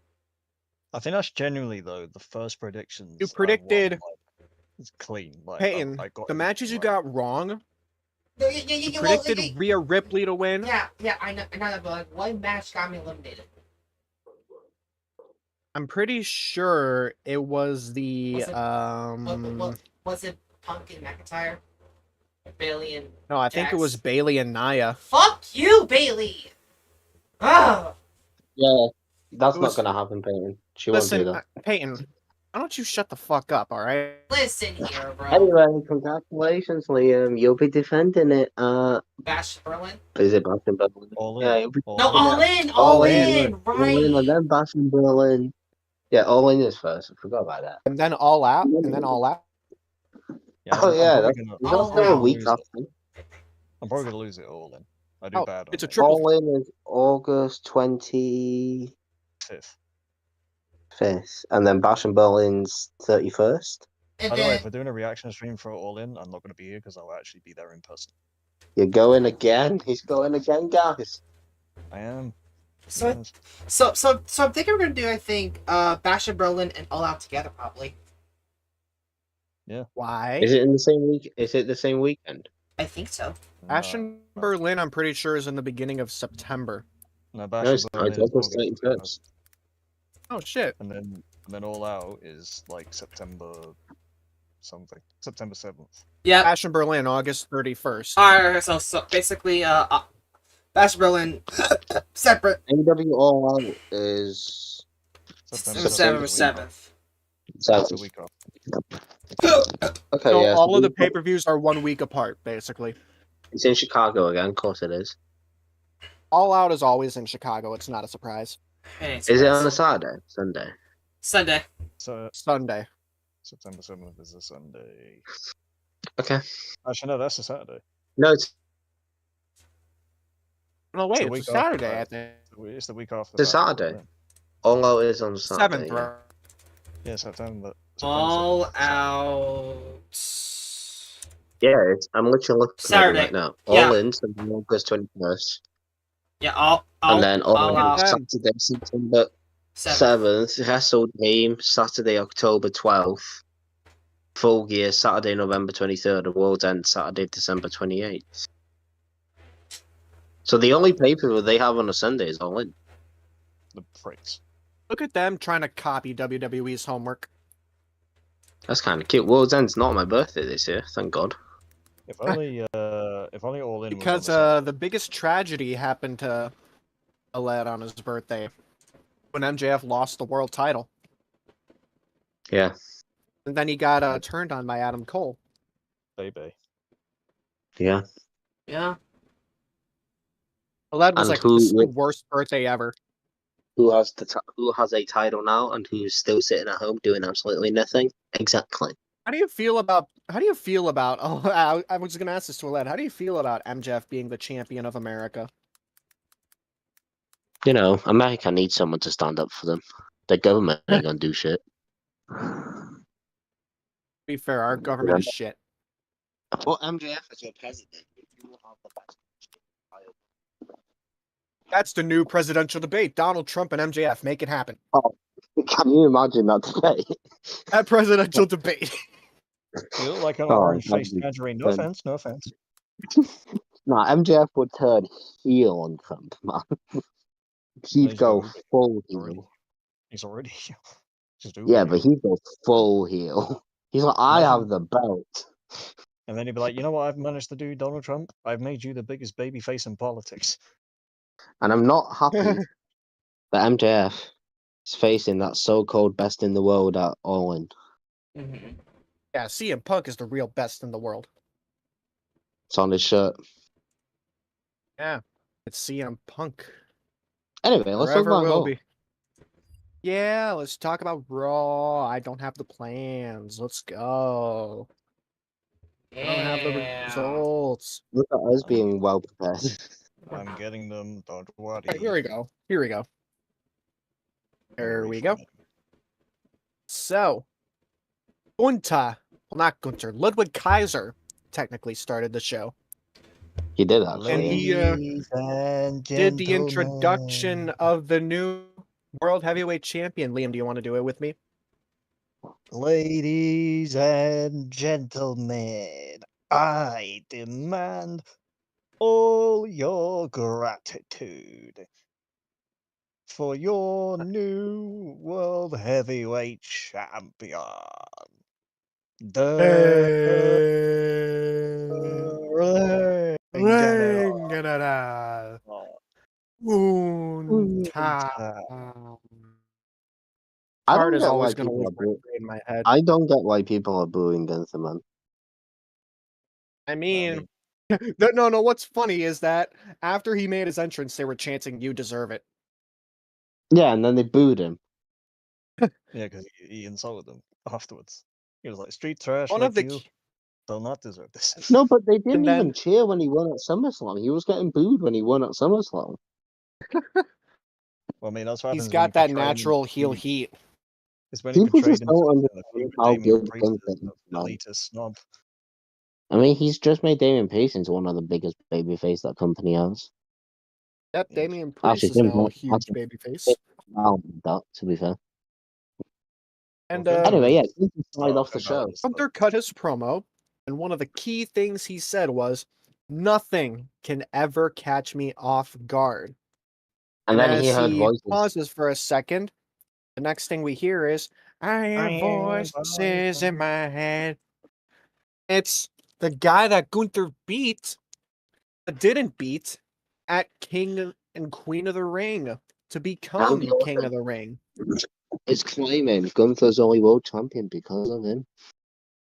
I think that's genuinely though the first predictions. You I won, predicted- like, it's clean. Like Peyton, I got the matches you everything right. got wrong, You you predicted Rhea Ripley to win. Yeah, I know that, but like, one match got me eliminated. I'm pretty sure it was the Was it Punk and McIntyre? Bailey and no, I think it was Jax? Bailey and Nia. Fuck you, Bailey! Ugh! Yeah, that's It not was- gonna happen, Peyton. She won't do Listen, that. Peyton, why don't you shut the fuck up, all right? Listen here, bro. Anyway, congratulations, Liam. You'll be defending it. Bash Berlin? Is it Boston Berlin? All in. Yeah, you'll be No, defending all it. in! All in! All in, and Right! then Boston Berlin. Yeah, all in is first. I forgot about that. And then all out, and then all out. Yeah, Oh I'm yeah, probably that's gonna- that's a week lose it. after. I'm probably gonna lose it all in. I do Oh, bad on it's a it. triple. All in is August 25th, Fifth. and then Bash and Berlin's 31st. And By the way, then, if we're doing a reaction stream for All In, I'm not gonna be here because I'll actually be there in person. You're going again. He's going again, guys. I am. so, Yes. so I'm thinking we're gonna do, I think, Bash and Berlin and All Out together, probably. Why? Is it in the same week? Is it the same weekend? I think so. Ash No, and Berlin, I'm pretty sure, is in the beginning of September. no, Bash No, and it's not. Berlin It's is August August 31st. Oh shit! and then All Out is like September something. September 7th. Yeah. Ash and Berlin, August 31st. Alright, so basically, Bash Berlin, separate. AW All Out is September 7th. That's the week off. Okay, So yeah. all of the pay-per-views are 1 week apart, basically. It's in Chicago again. Of course it is. All Out is always in Chicago. It's not a surprise. Is it on a Saturday? Sunday? Sunday? So Sunday. September 7th is a Sunday. Okay. Actually, no, that's a Saturday. No, it's No, It's wait, the it's a week after Saturday, I that. think. It's the week after. It's a that, Saturday. All In. All Out is on Saturday. 7th, yeah. right? Yeah, September. All 7th. Out. Yeah, I'm literally looking at it Saturday. right now. Yeah. All in Sunday, August 21st. Yeah, all And then all out. in Saturday, September 7th. 7th. Wrestle Game, Saturday, October 12th. Full Gear, Saturday, November 23rd. And World's End, Saturday, December 28th. So the only pay-per-view they have on a Sunday is All In. The pricks. Look at them trying to copy WWE's homework. That's kind of cute. World's End's not my birthday this year, thank God. If only All In Because was on the biggest tragedy happened to a lad on his birthday when MJF lost the world title. Yeah. And then he got turned on by Adam Cole. Baby. Yeah. Yeah. Well, that was And like the worst birthday ever. Who has a title now and who's still sitting at home doing absolutely nothing? Exactly. How do you feel about? Oh, I was going to ask this to Aled. How do you feel about MJF being the champion of America? You know, America needs someone to stand up for them. The government ain't gonna do shit. To be fair, our government is shit. Well, MJF is your president. You will have the best. That's the new presidential debate. Donald Trump and MJF. Make it happen. Oh, can you imagine that today? That presidential debate. You look like an Oh, orange-faced that'd be tangerine. No fun. offense, no offense. Nah, MJF would turn heel on Trump, man. He'd go full heel. He's already just Yeah, but he'd go full heel. He's like, I Imagine- have the belt. And then he'd be like, you know what I've managed to do, Donald Trump? I've made you the biggest babyface in politics. And I'm not happy that MJF is facing that so-called best in the world at All In. Mhm. Yeah, CM Punk is the real best in the world. It's on his shirt. Yeah, it's CM Punk. Anyway, let's talk Forever about will Raw. be. Yeah, let's talk about Raw. I don't have the plans. Let's go. I don't have the Yeah. results. Look at us being well prepared. I'm getting them, don't worry. Right, here we go. Here we go. There we go. So, Gunther, well, not Gunther, Ludwig Kaiser technically started the show. He did And actually. he Ladies and did the gentlemen. introduction of the new World Heavyweight Champion. Liam, do you want to do it with me? Ladies and gentlemen, I demand all your gratitude for your new World Heavyweight Champion. The Ring General. I Card don't is get why always going to people are look booing. in my head. I don't get why people are booing Gunther, man. I mean, no. What's funny is that after he made his entrance, they were chanting, "You deserve it." Yeah, and then they booed him. Yeah, because he insulted them afterwards. He was like, street trash One like of the you do not deserve this. No, but they didn't then- even cheer when he won at SummerSlam. He was getting booed when he won at SummerSlam. Well, I mean, that's what he's happens when got you that portray him natural as heel a- heat. It's when he People portrayed just don't himself as a understand how Damien good Priest Gunther as is, an man. elitist snob. I mean, he's just made Damien Priest into one of the biggest babyface that company has. Yep, Yeah. Damian Priest Actually, is now a Jim- huge actually- babyface. That, to be fair. And Well, Anyway, yeah, Gunther Oh, started off the about show. this, Gunther cut his promo, and one of the key things he said was, "Nothing can ever catch me off guard." And then he as heard he voices. pauses for a second, the next thing we hear is, "I hear voices in my head." It's the guy that Gunther didn't beat at King and Queen of the Ring to become Randy Orton. King of the Ring. Is claiming Gunther's only world champion because of him.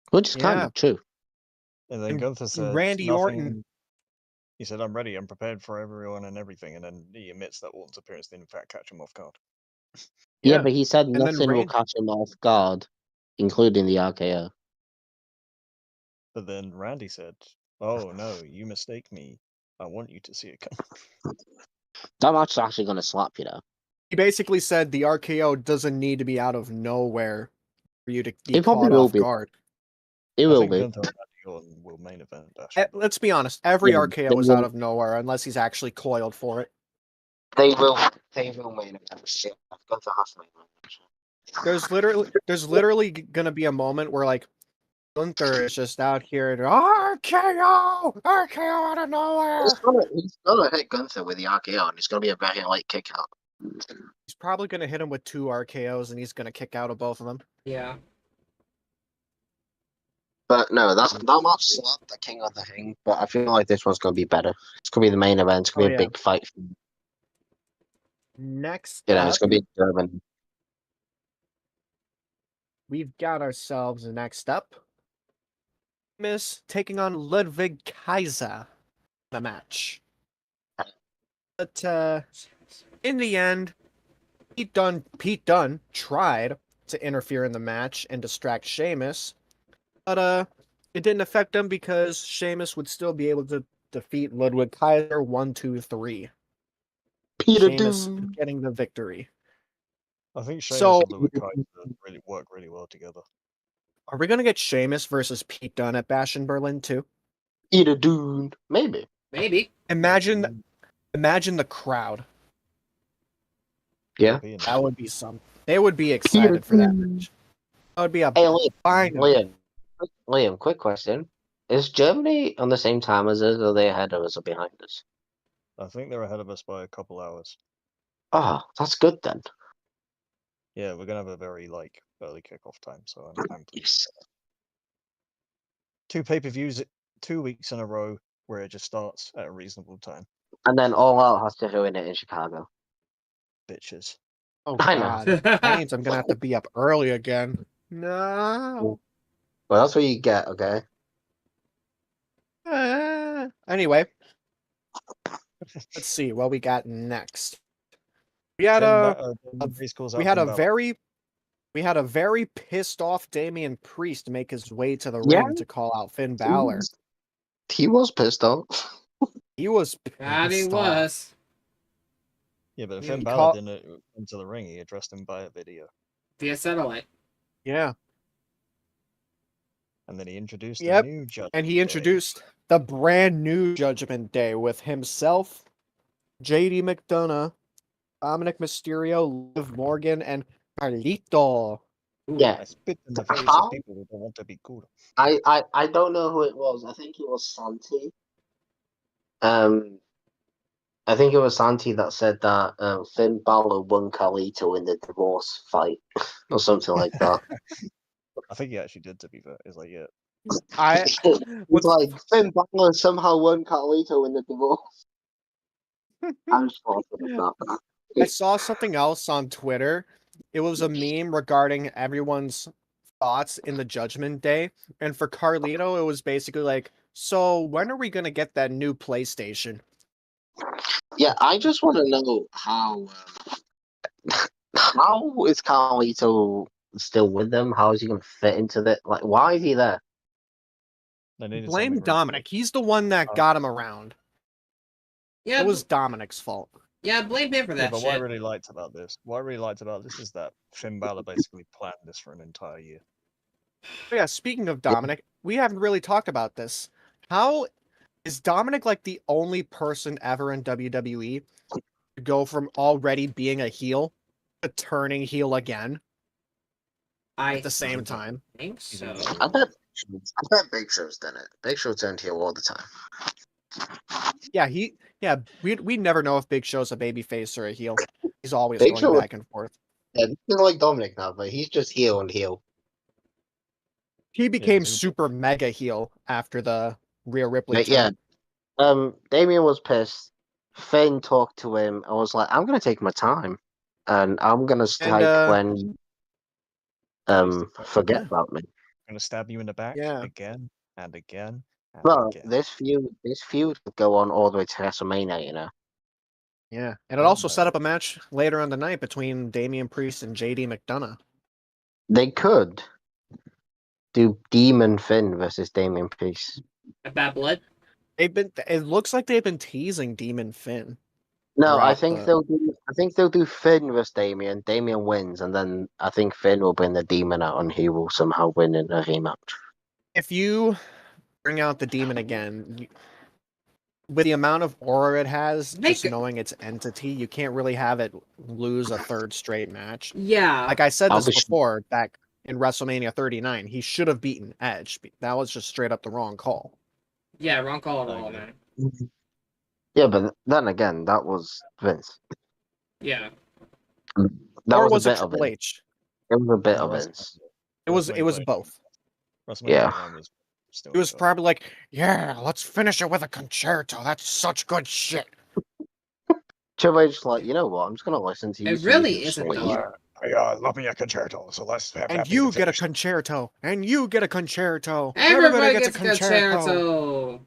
Which is kind Yeah. of true. And then And Gunther said, Randy nothing... Orton- He said, I'm ready, I'm prepared for everyone and everything. And then he admits that Orton's appearance did in fact catch him off guard. Yeah, but he said And then nothing will Randy- catch him off guard, including the RKO. But then Randy said, oh no, you mistake me. I want you to see it come. That match is actually going to slap you, though. He basically said the RKO doesn't need to be out of nowhere for you to be It probably caught will off be. guard. It I will think be. Gunther and Randy Orton will main event Dash. Let's be honest, every Yeah, RKO they is will- out of nowhere unless he's actually coiled for it. They will main event. Gunther has to main event. There's literally gonna be a moment where like Gunther is just out here and RKO out of nowhere. He's gonna hit Gunther with the RKO, and it's gonna be a very light kick out. He's probably gonna hit him with 2 RKOs and he's gonna kick out of both of them. Yeah. But no, that match slapped the King of the Ring. But I feel like this one's gonna be better. It's gonna be the main event. It's gonna be a yeah. big fight. Next You know, up, it's gonna be German. we've got ourselves next up Miss taking on Ludwig Kaiser in the match. But in the end, Pete Dunne tried to interfere in the match and distract Sheamus, but it didn't affect him because Sheamus would still be able to defeat Ludwig Kaiser 1, 2, 3. Peter Sheamus Doom. getting the victory. I think Sheamus So- and Ludwig Kaiser really work really well together. Are we gonna get Sheamus versus Pete Dunne at Bash in Berlin too? Peter Doom. Maybe. Maybe. Imagine the crowd. Yeah. Being That would be some. They would be excited for that match. That would be a Hey, fine. Liam, quick question. Is Germany on the same time as us, or are they ahead of us or behind us? I think they're ahead of us by a couple hours. Oh, that's good then. Yeah, we're gonna have a very early kickoff time, so I'm pleased. Yes. 2 pay-per-views 2 weeks in a row where it just starts at a reasonable time. And then All Out has to ruin it in Chicago. Bitches. Oh I know. god. That means I'm gonna have to be up early again. No. Well, that's what you get, okay? Anyway. Let's see what we got next. We had we had a very pissed off Damian Priest make his way to the Yeah. ring to call out Finn Balor. He was pissed off. He was That he pissed off. was. Yeah, but Yeah, Finn he Balor caught- didn't enter the ring. He addressed him by a video, Via satellite. Yeah. and then he introduced Yep, a new judge. And he introduced the brand new Judgment Day with himself, JD McDonough, Dominic Mysterio, Liv Morgan, and Carlito. Ooh. Yeah. I spit in the face How? of people who don't want to be cool. I don't know who it was. I think it was Santi. I think it was Santi that said that Finn Balor won Carlito in the divorce fight or something like that. I think he actually did, to be fair. It's like, yeah. I It's what's- like Finn Balor somehow won Carlito in the divorce. I'm just laughing at that. I saw something else on Twitter. It was a meme regarding everyone's thoughts in the Judgment Day. And for Carlito, it was basically like, so when are we going to get that new PlayStation? Yeah, I just want to know how is Carlito still with them? How is he going to fit into that? Like, why is he there? They needed Blame something Dominic. He's the one that got him around. Yeah, It was Dominic's fault. yeah, blame him for Yeah, that but what I shit. really liked about this, is that Finn Balor basically planned this for an entire year. But yeah, speaking of Dominic, we haven't really talked about this. How is Dominic like the only person ever in WWE to go from already being a heel to turning heel again I at the same time? think so. I bet Big Show's done it. Big Show turned heel all the time. Yeah, we never know if Big Show's a babyface or a heel. He's always Big going Show- back and forth. Yeah, he's like Dominic now, but he's just heel and heel. He became he's- super mega heel after the Rhea Ripley But yeah, turn. Damien was pissed. Finn talked to him. I was like, I'm gonna take my time, and I'm gonna strike when forget yeah. about me. I'm gonna stab you in the back Yeah. again and again and Well, again. this feud would go on all the way to WrestleMania, you know. Yeah, and it Oh, also no. set up a match later on the night between Damian Priest and JD McDonough. They could do Demon Finn versus Damien Priest. A bad blood. It looks like they've been teasing Demon Finn. No, I Throughout think the- they'll do Finn versus Damien. Damien wins, and then I think Finn will bring the Demon out, and he will somehow win in a rematch. If you bring out the demon again, with the amount of aura it has, Make just it- knowing its entity, you can't really have it lose a third straight match. Yeah. Like I said I'll this be- before, back in WrestleMania 39, he should have beaten Edge. That was just straight up the wrong call. Yeah, wrong call at I all, agree. man. Yeah, but then again, that was Vince. Yeah. That or was, was a it bit of Triple it. H? It was a bit of WrestleMania- Vince. It was WrestleMania both. WrestleMania Yeah. 39 was still It was good. probably like, yeah, let's finish it with a concerto. That's such good shit. Triple H like, you know what? I'm just gonna listen to you. It so you really can isn't, sleep." though. love me a concerto, so let's have And happy you to get a finish. concerto. And you get a concerto. Everybody gets a concerto.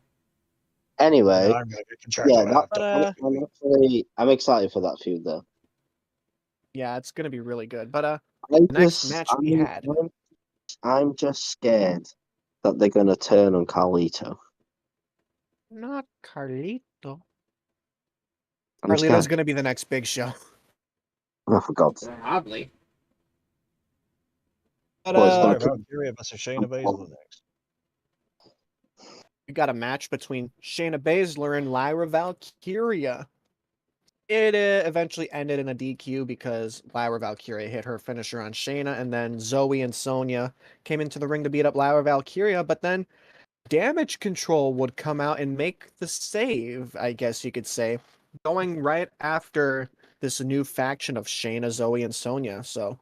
Anyway, I'm gonna get concerto. yeah, and have But, I'm excited for that feud though. yeah, it's gonna be really good. But I the next just, match we had. I'm just scared that they're gonna turn on Carlito. Not Carlito. I'm Carlito's scared. gonna be the next big show. Oh, for God's sake. Probably. But Well, it's Lyra not- Valkyria versus Shayna Baszler next. we got a match between Shayna Baszler and Lyra Valkyria. It eventually ended in a DQ because Lyra Valkyria hit her finisher on Shayna, and then Zoe and Sonya came into the ring to beat up Lyra Valkyria, but then Damage Control would come out and make the save, I guess you could say, going right after this new faction of Shayna, Zoe, and Sonya. So,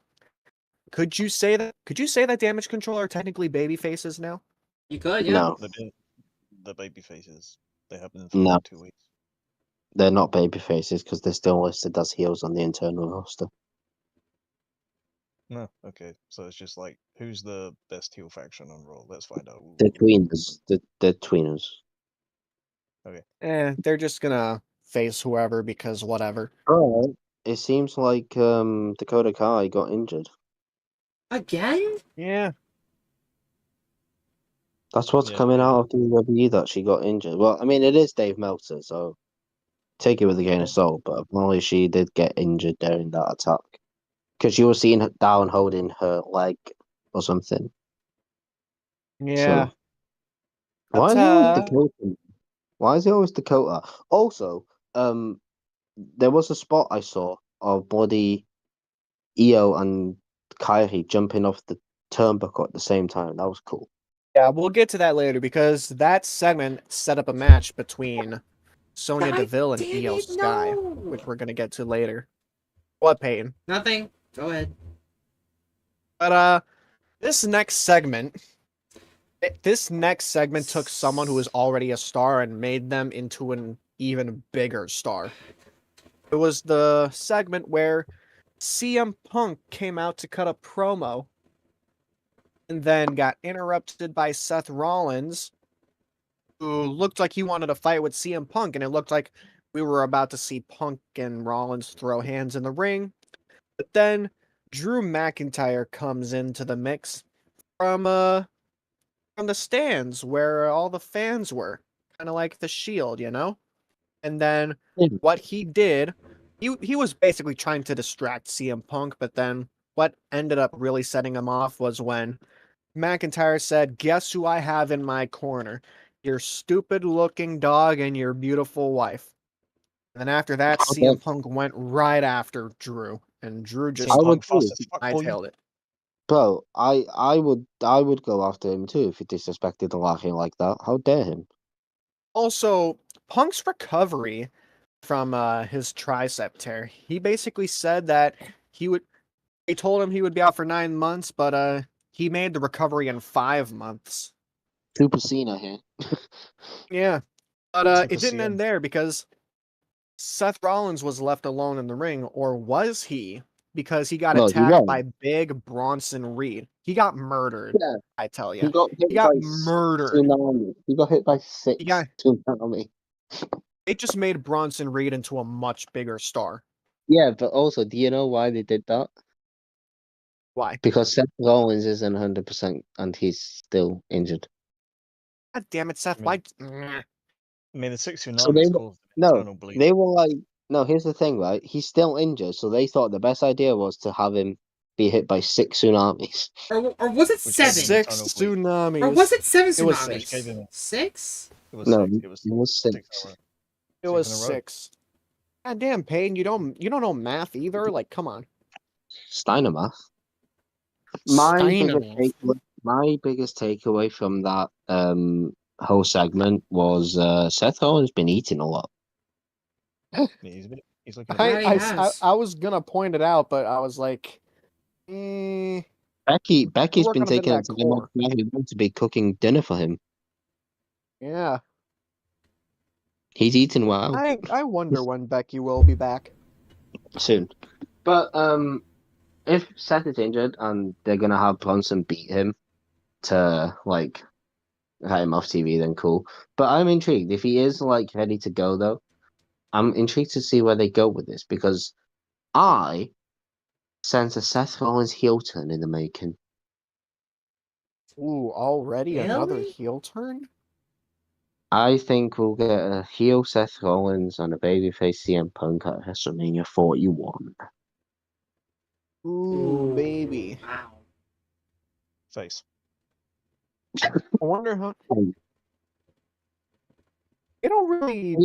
could you say that Damage Control are technically baby faces now? You could, yeah. No, The baby faces. They have been No. for 2 weeks. they're not baby faces because they're still listed as heels on the internal roster. No, okay. So it's just like, who's the best heel faction on Raw? Let's find out. They're tweeners. They're tweeners. They're just gonna face whoever because whatever. Alright. It seems like Dakota Kai got injured. Again? Yeah. That's what's Yeah, coming yeah. out of the WWE that she got injured. Well, I mean, it is Dave Meltzer, so take it with a grain of salt. But apparently, she did get injured during that attack because you were seen her down holding her leg or something. Yeah. So, why is it That's, always Dakota? Why is it always Dakota? Also, there was a spot I saw of bloody Io and Kairi jumping off the turnbuckle at the same time. That was cool. Yeah, we'll get to that later because that segment set up a match between Sonya God Deville and damn Io it, Sky, no! which we're gonna get to later. What, Peyton? Nothing. Go ahead. But this next segment took someone who was already a star and made them into an even bigger star. It was the segment where CM Punk came out to cut a promo and then got interrupted by Seth Rollins, who looked like he wanted to fight with CM Punk, and it looked like we were about to see Punk and Rollins throw hands in the ring. But then Drew McIntyre comes into the mix from the stands where all the fans were, kind of like the Shield, you know? And then what he did, he was basically trying to distract CM Punk, but then what ended up really setting him off was when McIntyre said, "Guess who I have in my corner? Your stupid-looking dog and your beautiful wife." And then after that, CM Punk went right after Drew, and Drew just CM Punk would fast as fuck for you. hightailed it. Bro, I would go after him too if he disrespected the Lashley like that. How dare him? Also, Punk's recovery from his tricep tear, he basically said that they told him he would be out for 9 months, but he made the recovery in 5 months. Super Cena here. Yeah. But Super it didn't CM. end there because Seth Rollins was left alone in the ring, or was he? Because he got No, he attacked was. by Big Bronson Reed. He got murdered, Yeah. I tell He you. got hit He got by murdered. tsunami. He got hit by 6 He got- tsunami. It just made Bronson Reed into a much bigger star. Yeah, but also, do you know why they did that? Why? Because Seth Rollins isn't 100% and he's still injured. God damn it, Seth. I Why? I mean, the 6 So tsunamis they- caused an no, internal bleed. They were like, no, here's the thing, right? He's still injured, so they thought the best idea was to have him be hit by 6 tsunamis. Or was it Which 7? is 6 Internal bleed. tsunamis. Or was it 7 It was tsunamis? Which gave him 6? It was No, 6. it was 6. in a row. It was 6 in a row. 6. God damn, Payne, you don't know math either? Like, come on. Steinermath. Steinermath. My biggest takeaway from that whole segment was Seth Rollins been eating a lot. He's looking Yeah, he I has. was gonna point it out, but I was like, Becky's work been on a bit of taking that it to the core. next level to be cooking dinner for him. yeah. He's eating well I wonder when Becky will be back. soon. But if Seth is injured and they're gonna have Bronson beat him to like get him off TV, then cool. But I'm intrigued. If he is like ready to go though, I'm intrigued to see where they go with this because I sense a Seth Rollins heel turn in the making. Ooh, already another Really? heel turn? I think we'll get a heel Seth Rollins and a babyface CM Punk at WrestleMania 41. Ooh, baby. Wow. Face. I wonder how they don't really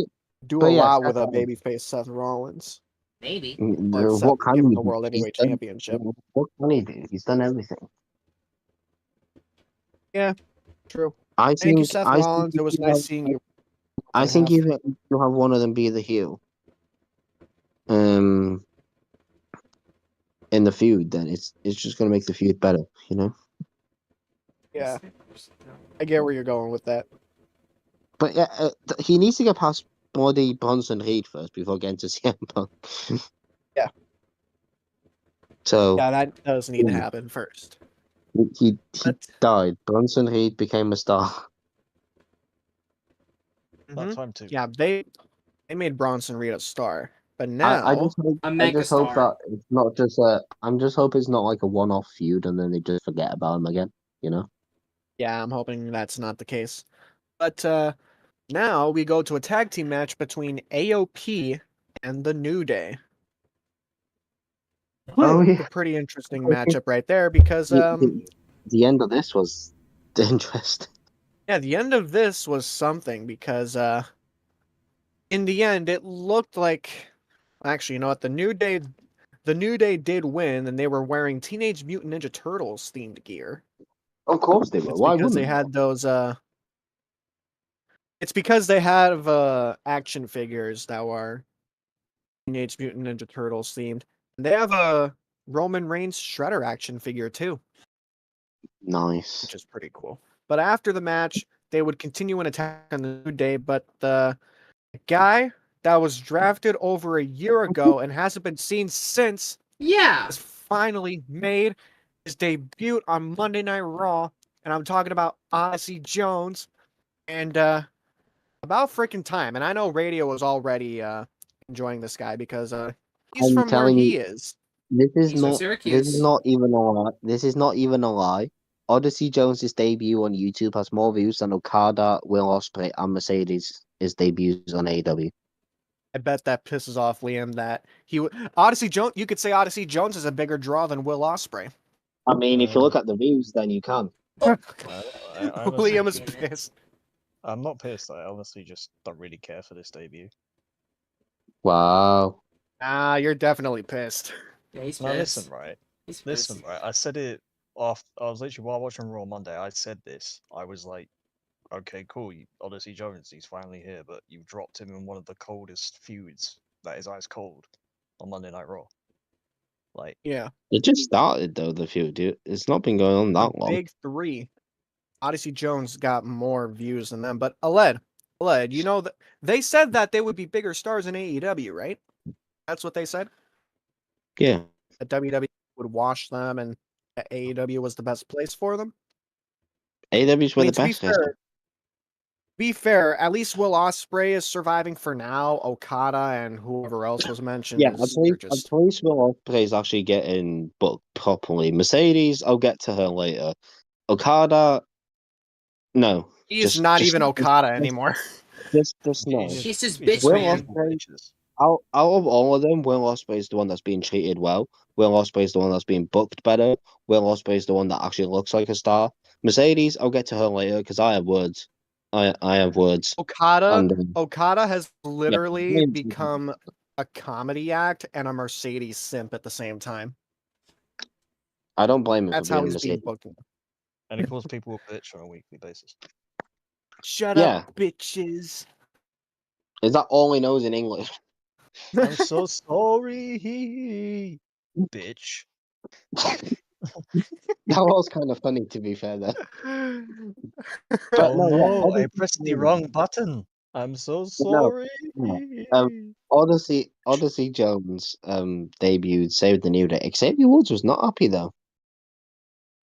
do a But yeah, lot Seth with a Rollins. babyface Seth Rollins. Maybe. Well, except What can give him he the do? World Heavyweight He's done- Championship. What can he do? He's done everything. Yeah, true. I Thank you, think. Seth I Rollins. think It was if you nice have- seeing you. I and think half. even if you have one of them be the heel, in the feud, then it's just gonna make the feud better, you know. Yeah, I get where you're going with that. But yeah, he needs to get past bloody Bronson Reed first before getting to CM Punk. Yeah. So Yeah, that does need to happen first. he But died. Bronson Reed became a star. About mhm. time to. Yeah, they made Bronson Reed a star, but I now just hope, A I mega just hope star. that it's not just a. I'm just hope it's not like a one-off feud and then they just forget about him again. You know. yeah, I'm hoping that's not the case. But now we go to a tag team match between AOP and the New Day. Oh It's yeah. a pretty interesting matchup right there because The end of this was interesting. yeah, the end of this was something because in the end it looked like actually, you know what, the New Day did win and they were wearing Teenage Mutant Ninja Turtles themed gear. Of course they were. It's Why because they wouldn't had those it's because they have action figures that were Teenage Mutant Ninja Turtles themed. And they have a Roman Reigns Shredder action figure too, Nice. which is pretty cool. But after the match, they would continue an attack on the New Day, but the guy that was drafted over a year ago and hasn't been seen since Yeah. has finally made his debut on Monday Night Raw, and I'm talking about Odyssey Jones. And about freaking time. And I know Radio was already enjoying this guy because he's I'm from where telling he you, is. He's from Syracuse. This is not even a lie. This is not even a lie. Odyssey Jones's debut on YouTube has more views than Okada, Will Ospreay, and Mercedes' debuts on AEW. I bet that pisses off Liam that Odyssey Jones. You could say Odyssey Jones is a bigger draw than Will Ospreay. I mean, if you look at the views, then you can. I honestly Liam is just- pissed. I'm not pissed. I honestly just don't really care for this debut. Wow. Ah, you're definitely pissed. Yeah, he's Now pissed. listen, right? He's Listen, pissed. right? I said it off. I was literally while watching Raw Monday. I said this. I was like, okay, cool. Odyssey Jones, he's finally here, but you dropped him in one of the coldest feuds that is ice cold on Monday Night Raw. Like, Yeah, It just started though, the feud. It's not been going on that the long. big three. Odyssey Jones got more views than them, but Aled, you know that they said that they would be bigger stars in AEW, right? That's what they said. Yeah. That WWE would wash them, and that AEW was the best place for them. AEW's I where mean, the to best is. be fair, at least Will Ospreay is surviving for now. Okada and whoever else was mentioned. Yeah, They're just at least Will Ospreay's actually getting booked properly. Mercedes, I'll get to her later. Okada, no. he's not even Okada anymore. Just no. He's just he bitch Will man. Ospreay- Out of all of them, Will Ospreay's the one that's being treated well. Will Ospreay's the one that's being booked better. Will Ospreay's the one that actually looks like a star. Mercedes, I'll get to her later because I have words. I have words. And, Okada has literally Yeah. become a comedy act and a Mercedes simp at the same time. I don't blame him That's for how being he's being Mercedes. booked. and he calls people a bitch on a weekly basis. Shut Yeah. up, bitches. Is that all he knows in English? I'm so sorry, bitch. That was kind of funny, to be fair, though. Oh no, yeah, no, I obviously- pressed the wrong button. I'm so No. sorry. Odyssey Jones debuted Save the New Day. Xavier Woods was not happy though.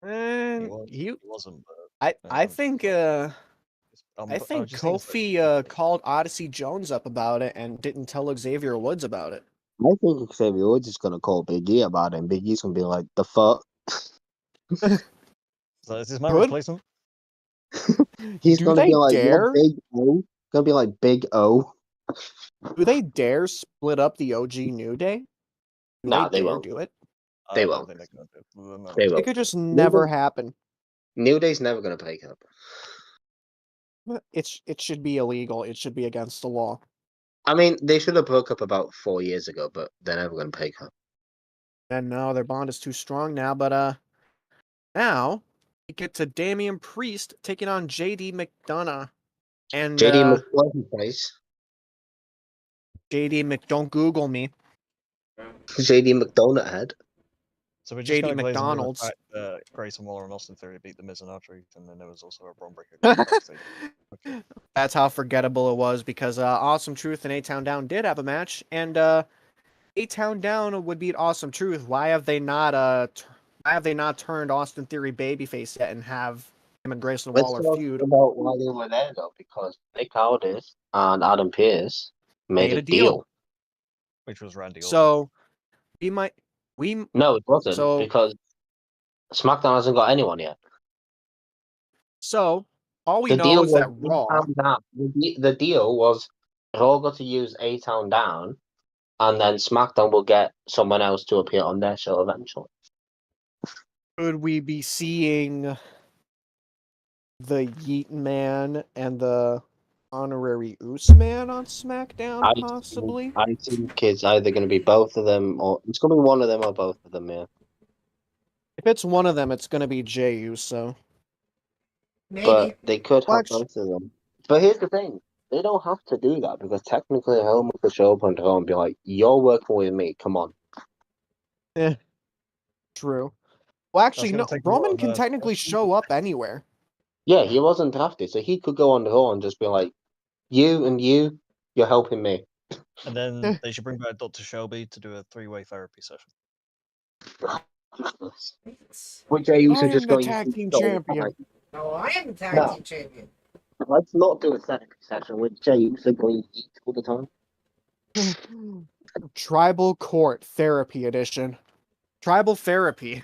He And wasn't, but I think I'm just saying it's like- Kofi called Odyssey Jones up about it and didn't tell Xavier Woods about it. I think Xavier Woods is gonna call Big E about it, and Big E's gonna be like, "The fuck." So is this my Good. replacement? He's Do gonna they be like, dare? "What, Big O?" Gonna be like Big O. Do they dare split up the OG New Day? Do Nah, they they dare won't. do it? They I don't won't. think they're gonna do it. No. They It won't. could just never happen. New Day's never gonna break up. It should be illegal. It should be against the law. I mean, they should have broke up about 4 years ago, but they're never gonna break up. And no, their bond is too strong now. But now we get to Damian Priest taking on JD McDonough. And JD McFly face. JD don't Google me. JD McDonut head. So we're just JD gonna glaze over the McDonald's. fact that Grayson Waller and Austin Theory beat the Miz and R-Truth, and then there was also a Braun Breaker backstage. Okay. That's how forgettable it was because Awesome Truth and A-Town Down did have a match, and A-Town Down would beat Awesome Truth. Why have they not turned Austin Theory babyface yet and have him and Grayson Let's Waller talk feud? about why they were there though, because Nick Aldis and Adam Pearce made a deal. Which was Randy Orton. So No, it wasn't, So- because SmackDown hasn't got anyone yet. all we The know deal is was that Raw. A-Town Down. The deal was Raw got to use A-Town Down, and then SmackDown will get someone else to appear on their show eventually. Could we be seeing the Yeet Man and the Honorary Oos Man on SmackDown, possibly? I think it's either going to be both of them, or it's going to be one of them or both of them, yeah. If it's one of them, it's going to be Jey Uso. Maybe. But they could Well, have both of them. But here's the thing. They don't have to do that, because technically Helmet could show up on their own and be like, "You're working with me, come on." True. Well, actually, gonna no. take a lot Roman of, can technically show up anywhere. Yeah, he wasn't drafted, so he could go on the Raw and just be like, "You and you're helping me." And then they should bring back Dr. Shelby to do a 3-way therapy session. Which I used I to just am go. the tag team champion. No, I am the tag No. team champion. Let's not do a therapy session with Jey Uso going to eat all the time. Tribal Court Therapy Edition. Tribal Therapy.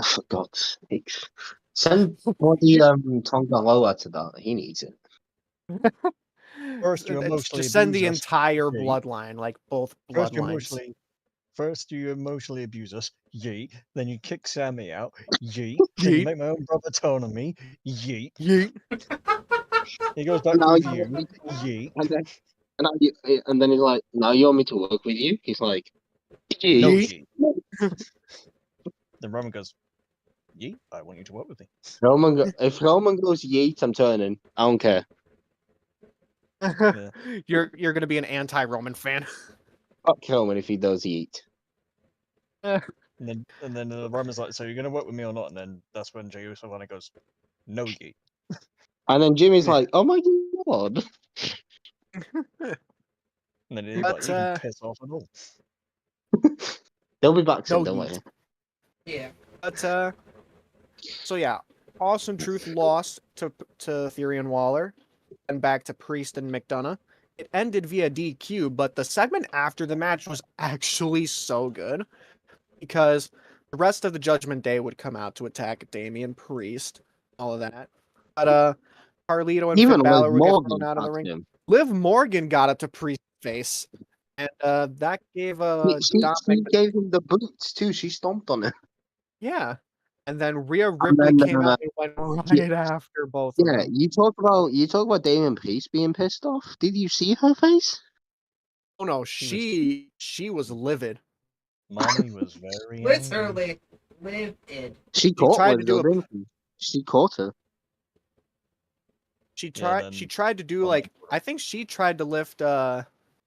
For God's sakes. Send bloody Tonga Loa to that. He needs it. First, you emotionally Just send the abuse us. entire Jey. bloodline, like both bloodlines. First you emotionally abuse us, yeet. Then you kick Sammy out, yeet. Then you Yeet. make my own brother turn on me, yeet. Yeet. He goes back Now with you you, want me to- yeet. And then he's like, "Now you want me to work with you?" He's like, "Gee." No Yeet. yeet. Then Roman goes, yeet. I want you to work with me. If Roman goes yeet, I'm turning. I don't care. You're gonna be an anti-Roman fan. Fuck Roman if he does yeet. And then Roman's like, so you're gonna work with me or not? And then that's when Jey Uso finally goes, no yeet. And then Jimmy's like, "Oh my God." And then he's But, like, you can piss off and all. They'll be back soon, No don't yeet. worry. Yeah. But so yeah, Awesome Truth lost to Theory and Waller, and back to Priest and McDonough. It ended via DQ, but the segment after the match was actually so good because the rest of the Judgment Day would come out to attack Damian Priest, all of that. But Carlito and Even Finn Liv Balor would get Morgan thrown out of the attacked ring. him. Liv Morgan got up to Priest's face, and that gave She Dominic. gave him the boots too. She stomped on it. Yeah. And then Rhea And Ripley then, came out and went right yeah. after both of Yeah, them. you talk about Damian Priest being pissed off. Did you see her face? Oh no, She she was livid. Mommy was very angry. Literally livid. She caught tried Liv, to do though, a- didn't she? She caught her. She Yeah, tried to do like I think she tried to lift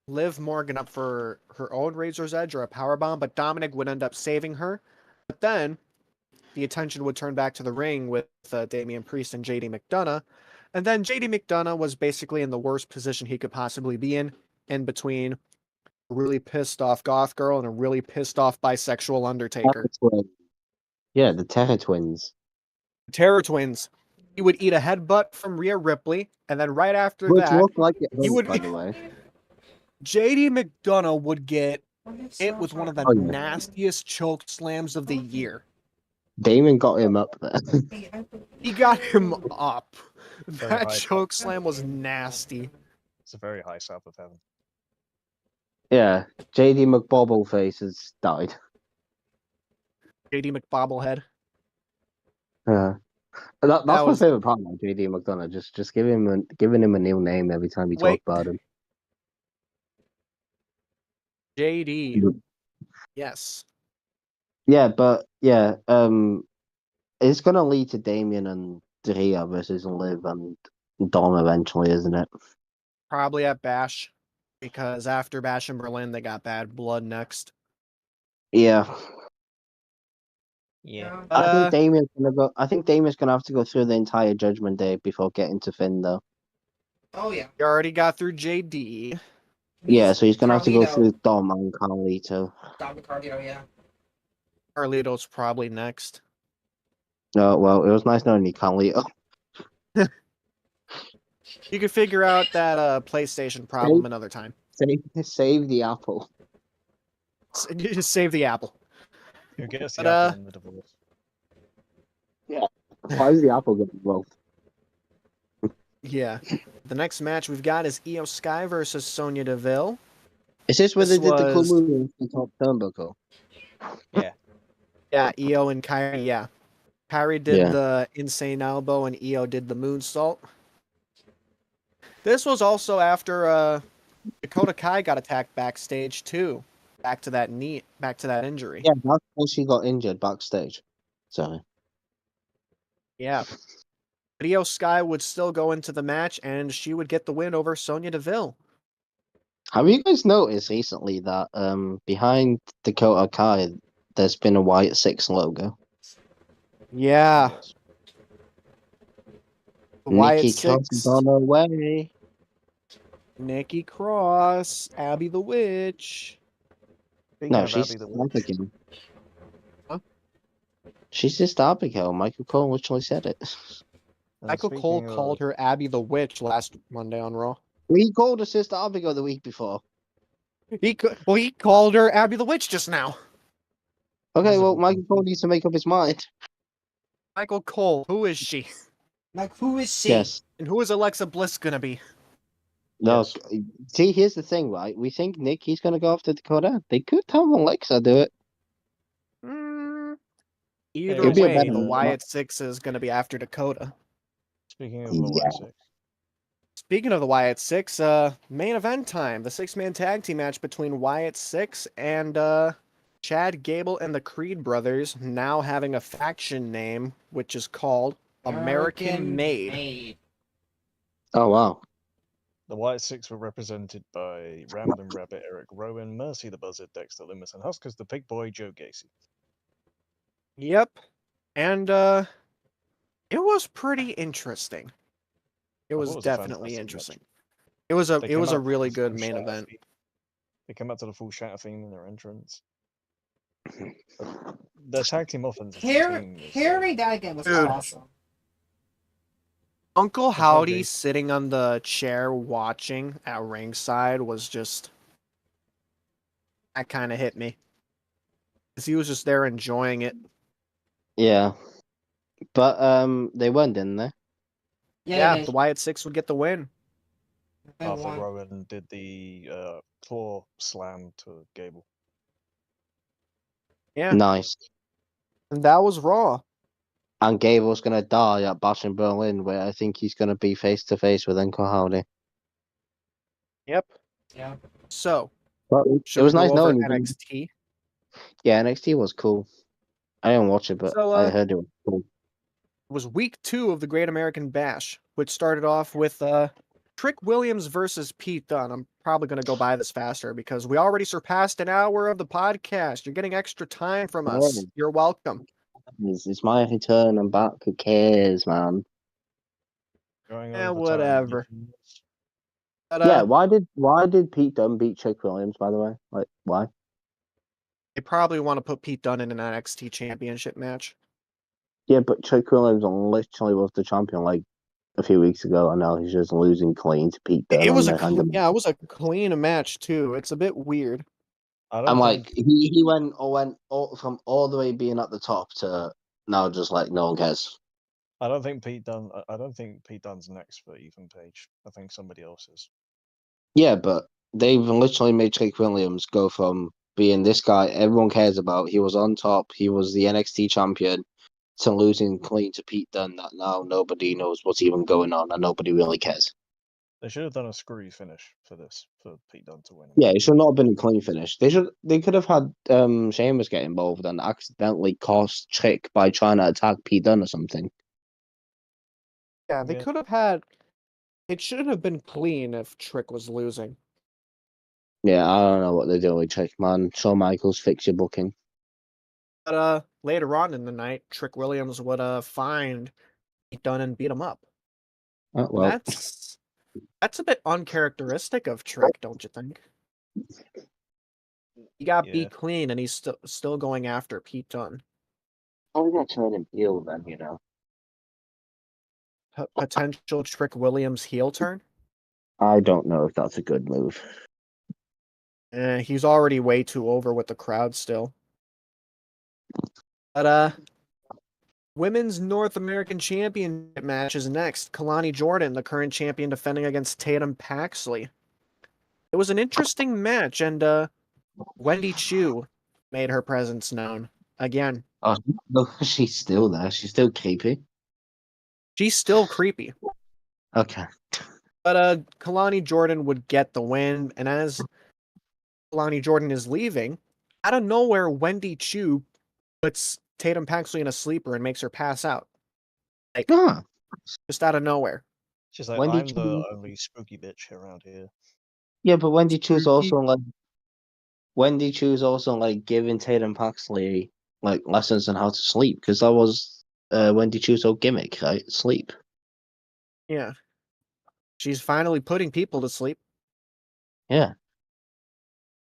Liv Morgan up for her own Razor's Edge or a powerbomb, but Dominic would end up saving her. But then the attention would turn back to the ring with Damian Priest and JD McDonough. And then JD McDonough was basically in the worst position he could possibly be in between a really pissed off goth girl and a really pissed off bisexual Undertaker. Yeah, the Terror Twins. Terror Twins. He would eat a headbutt from Rhea Ripley, and then right after Which that, looked like it he hurt, would- by the way. JD McDonough would get hit with one of the Oh, yeah. nastiest choke slams of the year. Damon got him up there. He got him up. Very That high choke top. slam was nasty. It's a very high south of heaven. Yeah, JD McBobbleface has died. JD McBobblehead. That's my was- favorite part of JD McDonough. Just giving him a new name every time we Wait. talk about him. JD. Mhm. Yes. Yeah, but yeah, it's gonna lead to Damien and Rhea versus Liv and Dom eventually, isn't it? Probably at Bash. Because after Bash in Berlin, they got Bad Blood next. Yeah, Yeah. But, I think Damien's gonna have to go through the entire Judgment Day before getting to Finn, though. Oh yeah. you already got through JD. Yeah, so he's gonna have to go Carlito. through Dom and Carlito. Dom and Carlito, yeah. Carlito's probably next. Oh well, it was nice knowing you, Carlito. You could figure out that PlayStation problem another time. Save the apple. Just save the apple. Who gets the But, apple in the divorce? Why is the apple getting involved? Yeah. The next match we've got is Io Sky versus Sonya Deville. Is this where This they did the cool was- move in the top turnbuckle? Yeah, Io and Kyrie, yeah. Kyrie did Yeah. the insane elbow and Io did the moonsault. This was also after Dakota Kai got attacked backstage too. Back to that injury. Yeah, that's when she got injured backstage. Sorry. Yeah. But Io Sky would still go into the match and she would get the win over Sonya Deville. Have you guys noticed recently that behind Dakota Kai, there's been a Wyatt 6 logo? Yeah. Yes. Wyatt Nikki Cross 6, is on her way. Nikki Cross, Abby the Witch. Speaking No, of she's Abby the just Witch, Abigail. Huh? She's just Abigail. Michael Cole literally said it. and Michael Cole speaking called of- her Abby the Witch last Monday on Raw. We called her Sister Abigail the week before. He called her Abby the Witch just now. Okay, well, Visible Michael Cole needs to make up his mind. Michael Cole, who is she? Like, who is she? Yes. And who is Alexa Bliss gonna be? No. Yes. See, here's the thing, right? We think Nikki's going to go after Dakota. They could have Alexa do it. Either It'd be a way, better the match. Wyatt 6 is gonna be after Dakota. Speaking of the Yeah. Wyatt 6, Speaking of the Wyatt 6, main event time. The 6-man tag team match between Wyatt 6 and Chad Gable and the Creed brothers, now having a faction name, which is called American Made. Oh, wow. the Wyatt 6 were represented by Random Rabbit, Eric Rowan, Mercy the Buzzard, Dexter Loomis, and Huskers the Pig Boy, Joe Gacy. Yep. And it was pretty interesting. It I was thought it was a definitely fantastic interesting. match. It was They a came out to really the good full main Shatter event. theme. They came out to the full Shatter theme in their entrance. Their tag team offense as a team is, Hearing that again was Dude. awesome. Uncle one Howdy thing. sitting on the chair watching at ringside was just that kind of hit me. 'Cause he was just there enjoying it. Yeah. But they won, didn't they? Yeah, they the Wyatt 6 would get the win. Arthur won. Rowan did the claw slam to Gable. Yeah, Nice. and that was Raw. And Gable's going to die at Bash in Berlin, where I think he's going to be face to face with Uncle Howdy. Yep. Yeah. So, But it should was we nice go over knowing you. NXT? Yeah, NXT was cool. I didn't watch it, but So, I heard it was cool. It was week 2 of the Great American Bash, which started off with Trick Williams versus Pete Dunne. I'm probably going to go by this faster because we already surpassed an hour of the podcast. You're getting extra time from us. Oh. You're welcome. It's my return. I'm back. Who cares, man? Going Yeah, over whatever. time. But, Yeah, why did Pete Dunne beat Trick Williams, by the way? Like, why? they probably want to put Pete Dunne in an NXT championship match. Yeah, but Trick Williams literally was the champion like a few weeks ago, and now he's just losing clean to Pete Dunne It on was the hand. it was a clean match too. It's a bit weird. I I'm don't like, think he went from all the way being at the top to now just like no one cares. I don't think Pete Dunne. I don't think Pete Dunne's next for Ethan Page. I think somebody else is. Yeah, but they've literally made Trick Williams go from being this guy everyone cares about, he was on top, he was the NXT champion, to losing clean to Pete Dunne that now nobody knows what's even going on and nobody really cares. They should have done a screwy finish for this for Pete Dunne to win. Yeah, it should not have been a clean finish. They could have had Sheamus get involved and accidentally cost Trick by trying to attack Pete Dunne or something. Yeah, they Yeah. could have had. It shouldn't have been clean if Trick was losing. Yeah, I don't know what they're doing with Trick, man. Shawn Michaels, fix your booking. But later on in the night, Trick Williams would find Pete Dunne and beat him up. Oh, well, That's a bit uncharacteristic of Trick, don't you think? He got Yeah. beat clean, and he's still going after Pete Dunne. I'm gonna turn him heel then, you know. Potential Trick Williams heel turn. I don't know if that's a good move. He's already way too over with the crowd still. But Women's North American Championship match is next. Kalani Jordan, the current champion, defending against Tatum Paxley. It was an interesting match, and Wendy Chu made her presence known again. Oh, no, she's still there. She's still creepy. She's still creepy. Okay. But Kalani Jordan would get the win, and as Kalani Jordan is leaving, out of nowhere, Wendy Chu puts Tatum Paxley in a sleeper and makes her pass out. Like, just out of nowhere. She's like, Wendy I'm the Chu- only spooky bitch around here. Yeah, but Wendy Chu's also like giving Tatum Paxley like lessons on how to sleep, because that was Wendy Chu's whole gimmick, right? Sleep. Yeah. She's finally putting people to sleep. Yeah.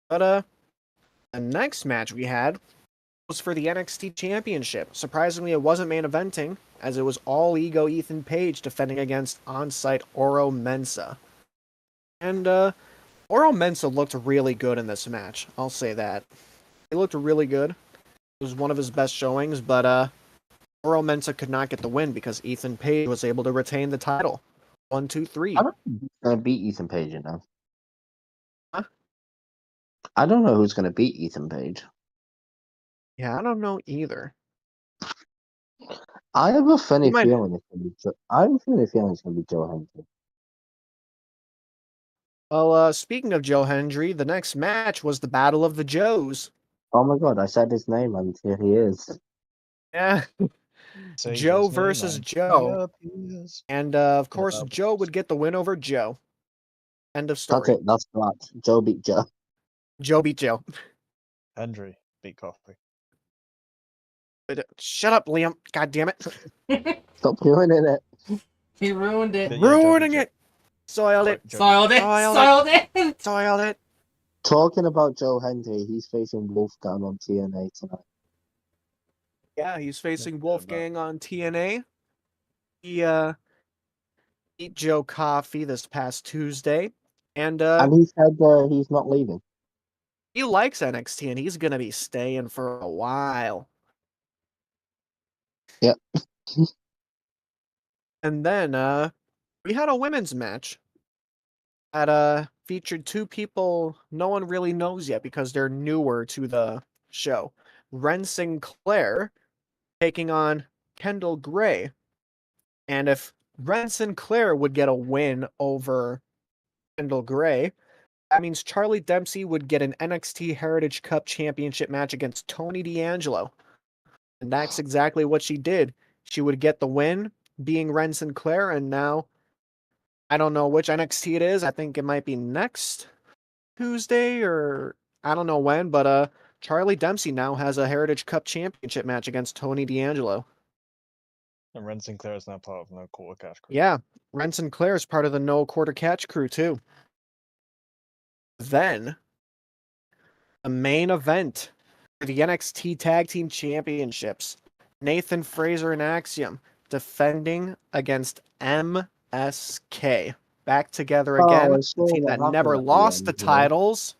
But the next match we had was for the NXT Championship. Surprisingly, it wasn't main eventing, as it was all ego Ethan Page defending against on-site Oro Mensah. And Oro Mensah looked really good in this match. I'll say that. He looked really good. It was one of his best showings, but Oro Mensah could not get the win because Ethan Page was able to retain the title. 1, 2, 3. I don't know who's gonna beat Ethan Page, you know. Huh? I don't know who's gonna beat Ethan Page. Yeah, I don't know either. I have a funny might- feeling it's gonna be Joe Hendry. Well, speaking of Joe Hendry, the next match was the Battle of the Joes. Oh my god, I said his name and here he is. Yeah. Say Joe his name versus and Joe. he appears. And of course, Battle. Joe would get the win over Joe. End of That's story. it, that's that. Joe beat Joe. Joe beat Joe. Hendry beat Coffee. But, shut up, Liam. God damn it. Stop ruining it. He ruined it. Yeah, Ruining Joe beat it. Soiled it. Joe. Soiled it. Soiled Soiled it. Soiled it. Talking about Joe Hendry, he's facing Wolfgang on TNA tonight. Yeah, he's facing Yeah, Wolfgang on TNA. He beat Joe Coffey this past Tuesday. And And he said he's not leaving. he likes NXT and he's gonna be staying for a while. Yep. And then we had a women's match that featured two people no one really knows yet because they're newer to the show. Ren Sinclair taking on Kendall Gray. And if Ren Sinclair would get a win over Kendall Gray, that means Charlie Dempsey would get an NXT Heritage Cup Championship match against Tony D'Angelo. And that's exactly what she did. She would get the win, being Ren Sinclair, and now I don't know which NXT it is. I think it might be next Tuesday or I don't know when, but Charlie Dempsey now has a Heritage Cup Championship match against Tony D'Angelo. And Ren Sinclair is now part of No Quarter Cash Crew. Yeah, Ren Sinclair is part of the No Quarter Catch crew too. Then, the main event for the NXT Tag Team Championships. Nathan Fraser and Axiom defending against MSK. Back together again. I The saw team what that never happened at the lost the end, you know? titles.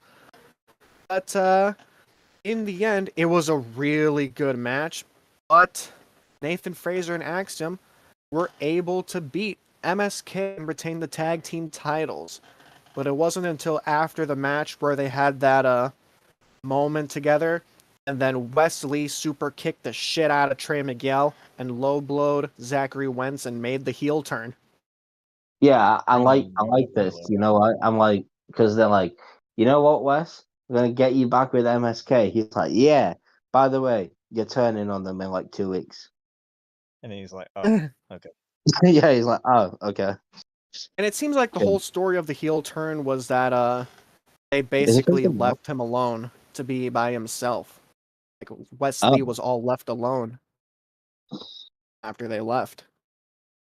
But in the end, it was a really good match. But Nathan Fraser and Axiom were able to beat MSK and retain the tag team titles. But it wasn't until after the match where they had that moment together, and then Wesley super kicked the shit out of Trey Miguel and low blowed Zachary Wentz and made the heel turn. Yeah, I like Mm, this. yeah. You know, I'm like, because they're like, you know what, Wes? We're gonna get you back with MSK. He's like, yeah. By the way, you're turning on them in like 2 weeks. And he's like, oh, okay. Yeah, he's like, oh, okay. And it seems like the Okay. whole story of the heel turn was that they Is it basically something left him alone to be by himself. Like Wesley was all left alone after they left.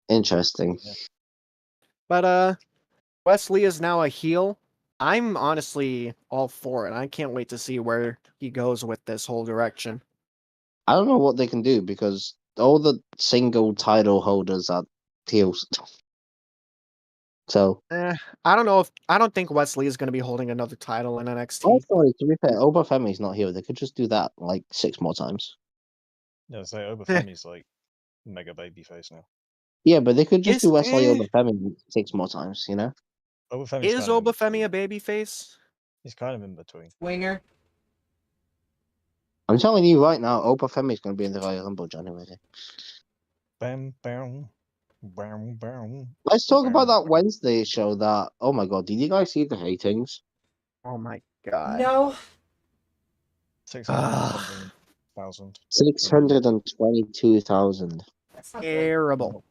Interesting. Yeah. But Wesley is now a heel. I'm honestly all for it. I can't wait to see where he goes with this whole direction. I don't know what they can do because all the single title holders are heels. So, I don't think Wesley is going to be holding another title in NXT. also, to be fair, Obafemi's not here. They could just do that like 6 more times. Yeah, so Obafemi's like mega babyface now. Yeah, but they could just do Wesley eh. Obafemi 6 more times, you know? Obafemi's Is kind of in Obafemi a between. babyface? He's kind of in between. Winger. I'm telling you right now, Obafemi's going to be in the Royal Rumble, Johnny. Ready? Bam, bam, bam, bam. Let's talk about Bam. that Wednesday show that, oh my god, did you guys see the ratings? Oh my god. No. 600,000. 622,000. That's not good. Terrible.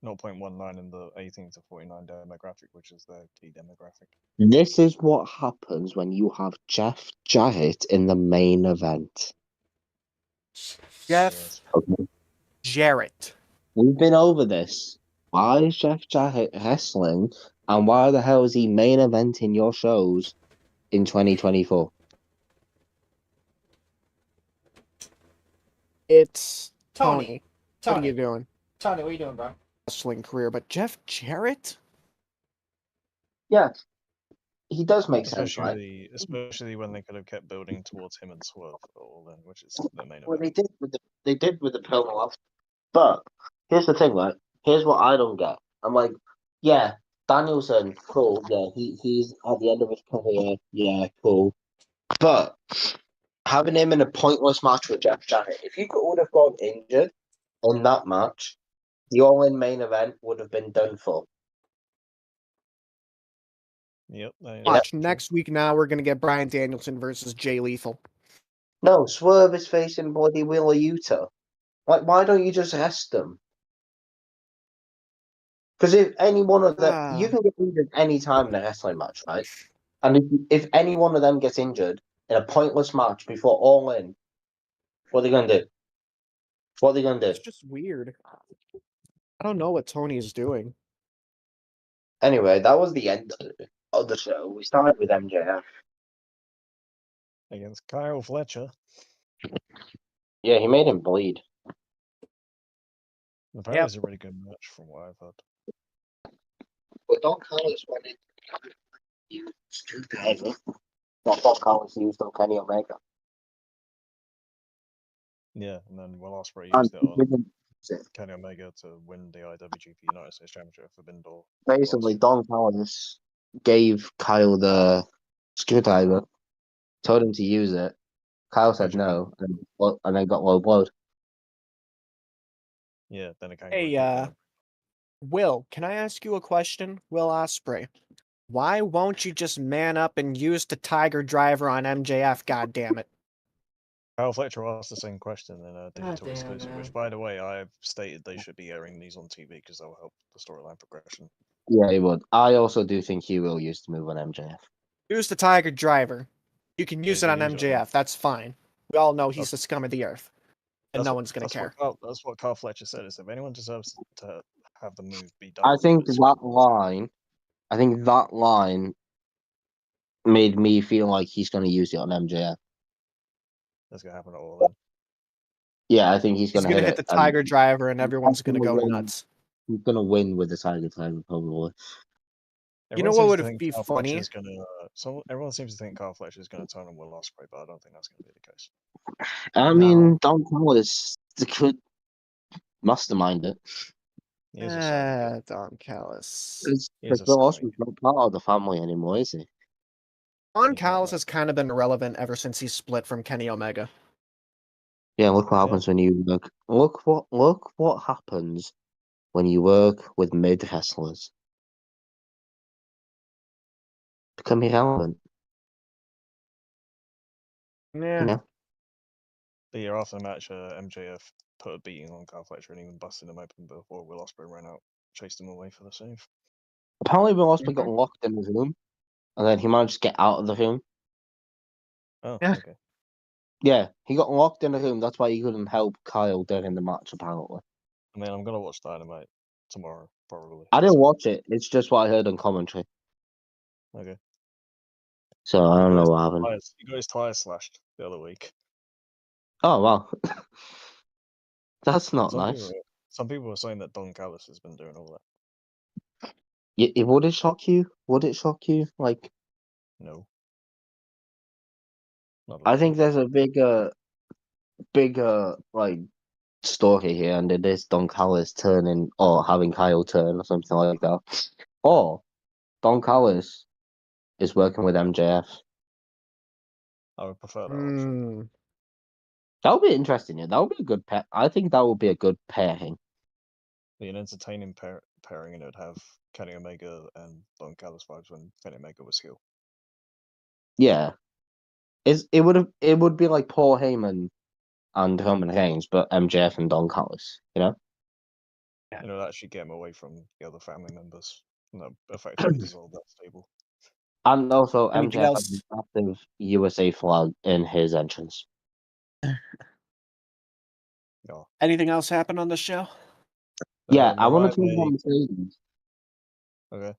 0.19 in the 18 to 49 demographic, which is their key demographic. This is what happens when you have Jeff Jarrett in the main event. Jeff Okay. Jarrett. We've been over this. Why is Jeff Jarrett wrestling, and why the hell is he main eventing your shows in 2024? It's Tony. Tony. What are you doing? Tony, what are you doing, bro? Wrestling career, but Jeff Jarrett? Yeah, he does make sense, right? Especially when they could have kept building towards him and Swerve all in, which is the main Well, event. they did with the promo off. But here's the thing, right? Here's what I don't get. I'm like, yeah, Danielson, cool. Yeah, he's at the end of his career. Yeah, cool. But having him in a pointless match with Jeff Jarrett, if you would have gone injured in that match, the all-in main event would have been done for. Yep. Watch, next week now we're going to get Bryan Danielson versus Jay Lethal. No, Swerve is facing bloody Wheeler Yuta. Like, why don't you just rest them? Because if any one of them, you can get injured any time in a wrestling match, right? And if any one of them gets injured in a pointless match before All In, what are they going to do? What are they going to It's do? just weird. I don't know what Tony is doing. Anyway, that was the end of the show. We started with MJF. Against Kyle Fletcher. Yeah, he made him bleed. Apparently, it's a really good match from what I've heard. But Don Callis wanted to use Stu Not Don Callis used on Kenny Omega. Yeah, and then Will Ospreay used it on Kenny Omega to win the IWGP United States Championship for Bindor. Basically, Don Callis gave Kyle the screwdriver, told him to use it. Kyle said no, and then got low blowed. Yeah, then it came. Hey, Will, can I ask you a question? Will Ospreay, why won't you just man up and use the Tiger Driver on MJF? God damn it! Kyle Fletcher asked the same question in a God digital exclusive, which, by the way, I've stated they should be airing these on TV because that will help the storyline progression. Yeah, he would. I also do think he will use the move on MJF. Use the Tiger Driver. You can use it on MJF. That's fine. We all know he's the scum of the earth. and no one's gonna care. That's what Carl Fletcher said. Is if anyone deserves to have the move be done, I to think it's- that line made me feel like he's going to use it on MJF. that's gonna happen at all. Then. Yeah, I think he's He's going to gonna hit the Tiger Driver, and everyone's gonna go nuts. He's going to win with the Tiger Driver, probably. You know Everyone what seems would to think be Carl funny? Fletcher's gonna, everyone seems to think Carl Fletcher is going to turn on Will Ospreay, but I don't think that's going to be the case. I mean, Don Callis could mastermind it. He is a son. Don Callis. Because Will Ospreay's not part of the family anymore, is he? Don Callis has kind of been irrelevant ever since he split from Kenny Omega. Yeah, look what happens when you work. Look what happens when you work with mid wrestlers. Become irrelevant. Yeah. You know? The year after the match, MJF put a beating on Carl Fletcher and even busted him open before Will Ospreay ran out, chased him away for the save. Apparently, Will Ospreay got locked in his room, and then he managed to get out of the room. Oh, Yeah. okay. Yeah, he got locked in the room. That's why he couldn't help Kyle during the match, apparently. I mean, I'm gonna watch Dynamite tomorrow, probably. I didn't watch it. It's just what I heard on commentary. Okay. So I don't know what happened. He got his tires slashed the other week. Oh, wow. That's not nice. Some people were saying that Don Callis has been doing all that. Would it shock you? Would it shock you? Like, No. I think there's a bigger, like, story here, and it is Don Callis turning or having Kyle turn or something like that. Or Don Callis is working with MJF. I would prefer that option. That would be interesting. Yeah, that would be a good pair. I think that would be a good pairing. Be an entertaining pairing, and it would have Kenny Omega and Don Callis vibes when Kenny Omega was heel. Yeah, it would be like Paul Heyman and Roman Reigns, but MJF and Don Callis. You know. You know, actually get him away from the other family members. And that effectively dissolve that stable. And also, Anything MJF else? has an active USA flag in his entrance. Yeah. Anything else happen on the show? Yeah, I want to talk about Mercedes. Okay.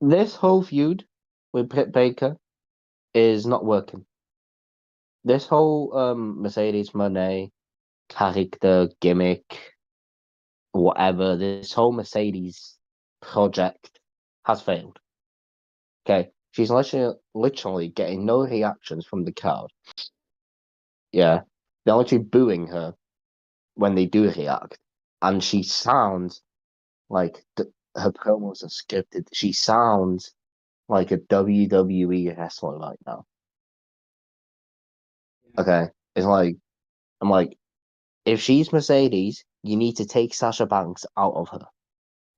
This whole feud with Britt Baker is not working. This whole Mercedes Moné character gimmick, whatever, this whole Mercedes project has failed. Okay, she's literally getting no reactions from the crowd. Yeah, they're literally booing her when they do react, and she sounds like her promos are scripted. She sounds like a WWE wrestler right now. Okay, it's like I'm like, if she's Mercedes, you need to take Sasha Banks out of her.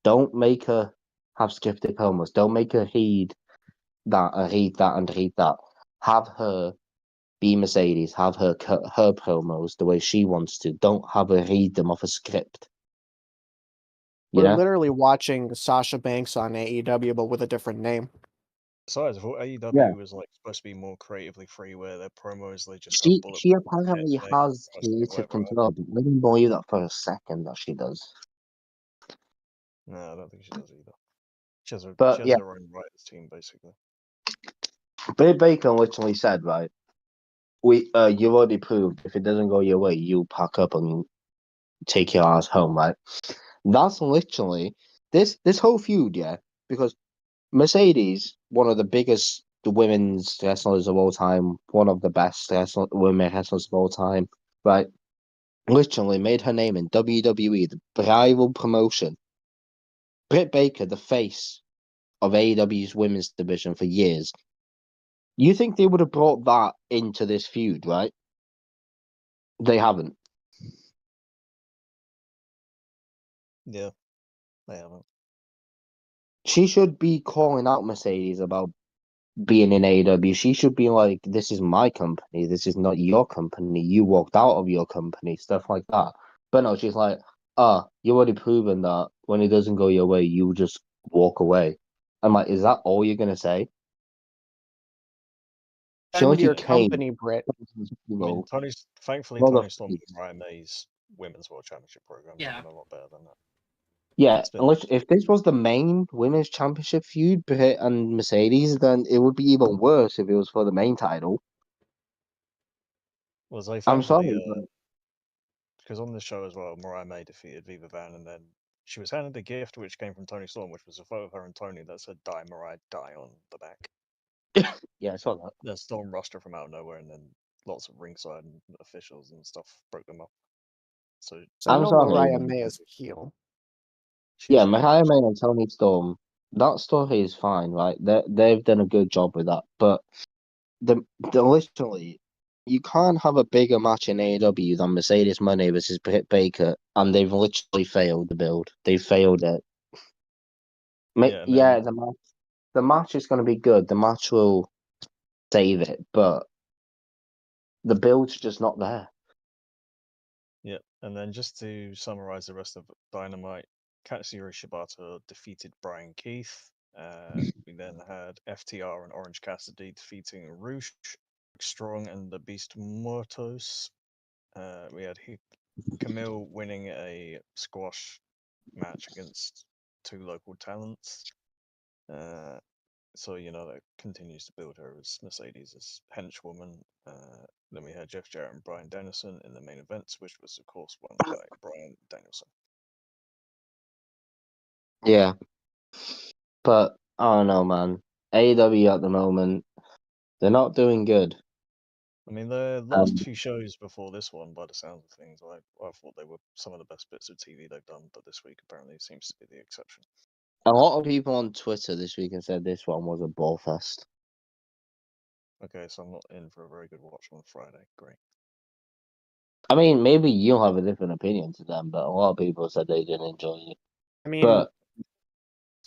Don't make her have scripted promos. Don't make her read that and read that and read that. Have her be Mercedes. Have her cut her promos the way she wants to. Don't have her read them off a script. We're literally watching Sasha Banks on AEW, but with a different name. Besides, I thought AEW was like supposed to be more creatively free, where their promos they just She apparently has creative control, but I didn't believe that for a second that she does. No, I don't think she does either. She has her own writers team basically. Britt Baker literally said, right, you already proved if it doesn't go your way, you pack up and take your ass home, right? That's literally this whole feud, yeah, because Mercedes, one of the biggest women's wrestlers of all time, one of the best women wrestlers of all time, right? Literally made her name in WWE, the rival promotion. Britt Baker, the face of AEW's women's division for years. You think they would have brought that into this feud, right? They haven't. Yeah, they haven't. She should be calling out Mercedes about being in AEW. She should be like, this is my company. This is not your company. You walked out of your company, stuff like that. But no, she's like, you already proven that when it doesn't go your way, you just walk away. I'm like, is that all you're going to say? She Defend literally your came. company, Britt. Thankfully, Well, Tony Storm and Mariah May's Women's World Championship program is Yeah. a lot better than that. Yeah, It's been- unless if this was the main women's championship feud, Britt and Mercedes, then it would be even worse if it was for the main title. Was like I'm sorry, thankfully, because on the show as well, Mariah May defeated Viva Van, and then she was handed a gift which came from Tony Storm, which was a photo of her and Tony that said "Die Mariah, die" on the back. yeah, I saw that. Then Storm rushed her from out of nowhere, and then lots of ringside and officials and stuff broke them up. So So I'm no sorry. Mariah May is a heel. Yeah, she's Mariah May and Tony Storm. That story is fine, right? They've done a good job with that, but the literally, you can't have a bigger match in AEW than Mercedes Money versus Britt Baker, and they've literally failed the build. They failed it. Yeah, and Yeah, then- the match is going to be good. The match will save it, but the build's just not there. Yeah, and then just to summarize the rest of Dynamite, Katsuyori Shibata defeated Brian Keith. We then had FTR and Orange Cassidy defeating Roosh, Strong, and the Beast Mortos. We had Camille winning a squash match against two local talents. So, that continues to build her as Mercedes' henchwoman. Then we had Jeff Jarrett and Brian Danielson in the main events, which was, of course, won by Brian Danielson. Yeah, but I don't know, man. AEW at the moment, they're not doing good. I mean, the last few shows before this one, by the sounds of things, I thought they were some of the best bits of TV they've done, but this week apparently seems to be the exception. A lot of people on Twitter this week have said this one was a ball fest. Okay, so I'm not in for a very good watch on Friday. Great. I mean, maybe you'll have a different opinion to them, but a lot of people said they didn't enjoy it. I mean, But